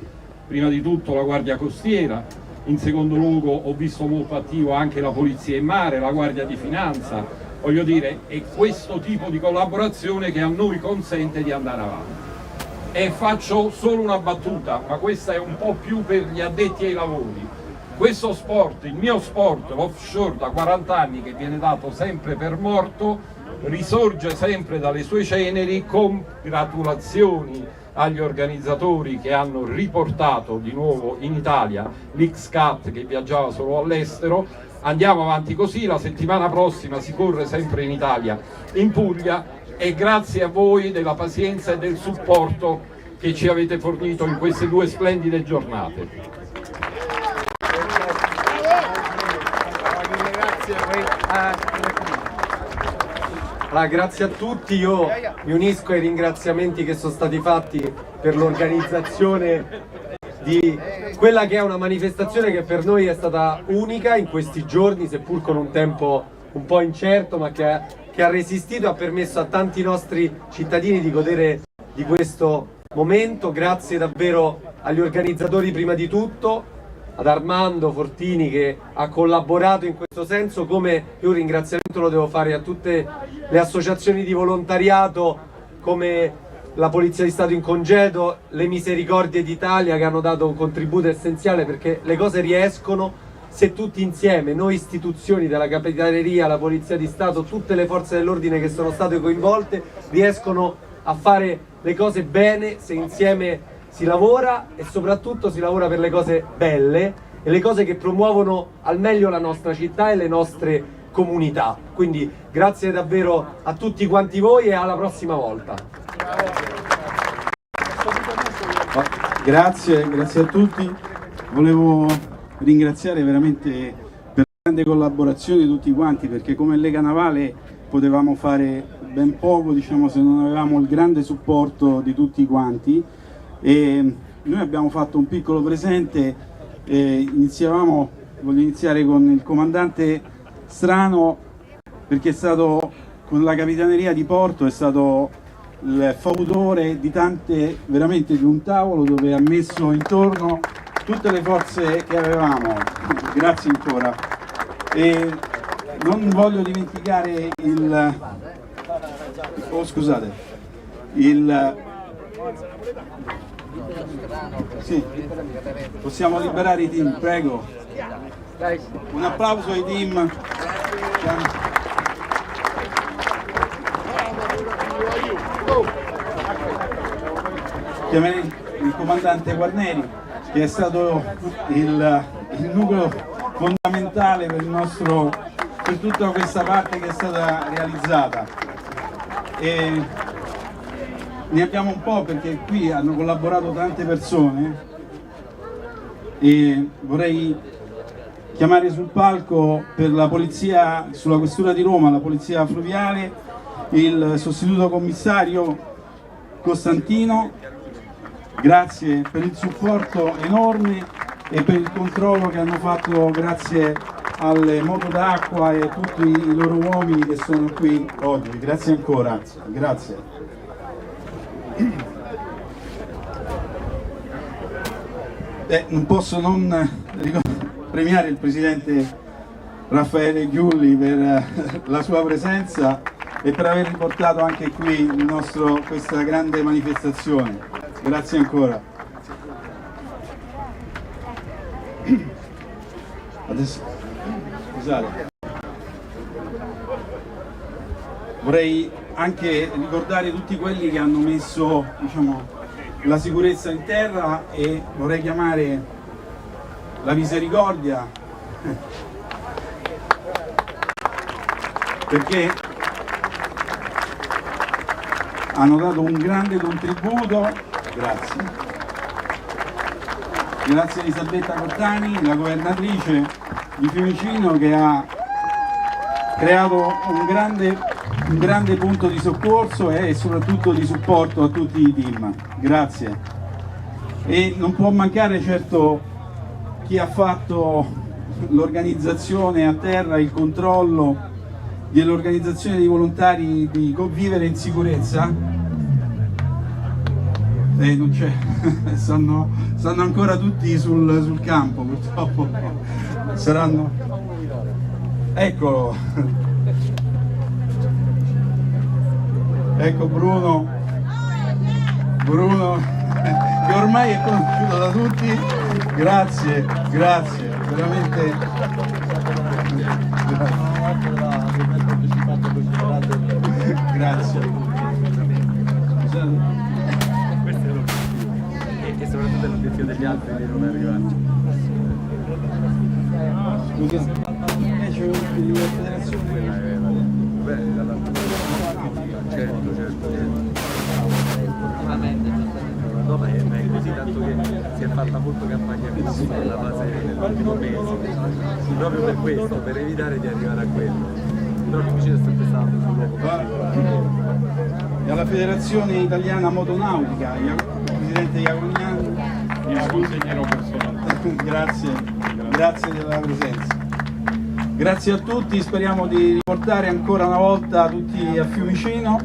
prima di tutto la Guardia Costiera, in secondo luogo ho visto molto attivo anche la Polizia in Mare, la Guardia di Finanza. Voglio dire, è questo tipo di collaborazione che a noi consente di andare avanti. E faccio solo una battuta, ma questa è un po' più per gli addetti ai lavori. Questo sport, il mio sport, l'offshore da 40 anni, che viene dato sempre per morto, risorge sempre dalle sue ceneri. Congratulazioni agli organizzatori che hanno riportato di nuovo in Italia l'XCAT, che viaggiava solo all'estero. Andiamo avanti così, la settimana prossima si corre sempre in Italia, in Puglia, e grazie a voi della pazienza e del supporto che ci avete fornito in queste due splendide giornate. Allora, grazie a tutti, io mi unisco ai ringraziamenti che sono stati fatti per l'organizzazione di quella che è una manifestazione che per noi è stata unica in questi giorni, seppur con un tempo un po' incerto, ma che ha resistito e ha permesso a tanti nostri cittadini di godere di questo momento. Grazie davvero agli organizzatori prima di tutto, ad Armando Fortini che ha collaborato in questo senso, come io un ringraziamento lo devo fare a tutte le associazioni di volontariato come la Polizia di Stato in congedo, le Misericordie d'Italia, che hanno dato un contributo essenziale, perché le cose riescono se tutti insieme, noi istituzioni della Capitaneria, la Polizia di Stato, tutte le forze dell'ordine che sono state coinvolte riescono a fare le cose bene se insieme si lavora, e soprattutto si lavora per le cose belle e le cose che promuovono al meglio la nostra città e le nostre comunità. Quindi grazie davvero a tutti quanti voi e alla prossima volta. Grazie a tutti. Volevo ringraziare veramente per la grande collaborazione di tutti quanti, perché come Lega Navale potevamo fare ben poco, diciamo, se non avevamo il grande supporto di tutti quanti. E noi abbiamo fatto un piccolo presente, voglio iniziare con il comandante Strano, perché è stato con la Capitaneria di Porto, è stato il fautore di veramente di un tavolo dove ha messo intorno tutte le forze che avevamo. Grazie ancora. E non voglio dimenticare sì, possiamo liberare i team, prego. Un applauso ai team. Chiamerei il comandante Guarneri, che è stato il nucleo fondamentale per tutta questa parte che è stata realizzata. E ne abbiamo un po' perché qui hanno collaborato tante persone, e vorrei chiamare sul palco per la polizia, sulla questura di Roma, la polizia fluviale, il sostituto commissario Costantino. Grazie per il supporto enorme e per il controllo che hanno fatto, grazie alle moto d'acqua e a tutti i loro uomini che sono qui oggi. Grazie ancora, grazie. Non posso non premiare il presidente Raffaele Giulli per la sua presenza e per aver riportato anche qui questa grande manifestazione. Grazie ancora. Adesso, scusate, vorrei anche ricordare tutti quelli che hanno messo, diciamo, la sicurezza in terra, e vorrei chiamare la Misericordia, perché hanno dato un grande contributo. Grazie. Grazie a Elisabetta Cottani, la governatrice di Fiumicino, che ha creato un grande punto di soccorso e soprattutto di supporto a tutti i team. Grazie. E non può mancare certo chi ha fatto l'organizzazione a terra, il controllo dell'organizzazione dei volontari di Vivere in Sicurezza. Non c'è, stanno ancora tutti sul campo, purtroppo. Saranno. Eccolo. Ecco Bruno, che ormai è conosciuto da tutti. Grazie, veramente. Grazie. E soprattutto l'obiettivo degli altri di non arrivarci. Scusa, c'è un federazione. Bene, dalla certo. No, ma è così tanto che si è fatta molto campagna acquisti nella fase dell'ultimo mese, proprio per questo, per evitare di arrivare a quello. Però Fiumicino è sempre stato sul luogo. E alla Federazione Italiana Motonautica, Presidente Iacognani, Mi consegnerò personalmente. grazie della presenza. Grazie a tutti, speriamo di riportare ancora una volta tutti a Fiumicino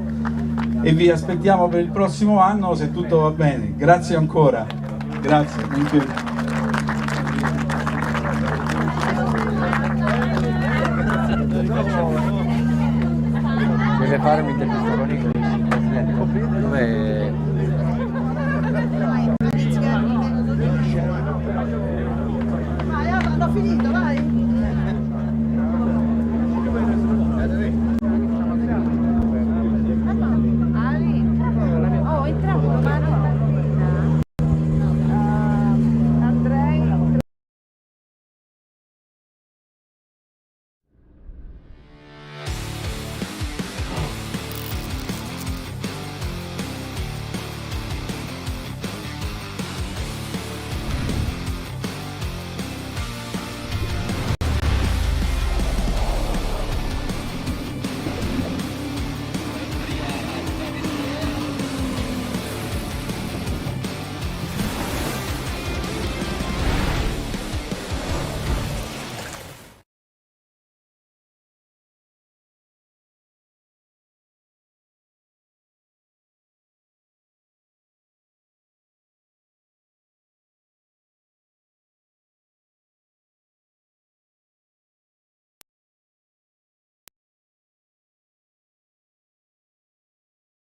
e vi aspettiamo per il prossimo anno se tutto va bene. Grazie ancora. Grazie. Thank you. Deve fare un'intervista con i Presidente. Dov'è?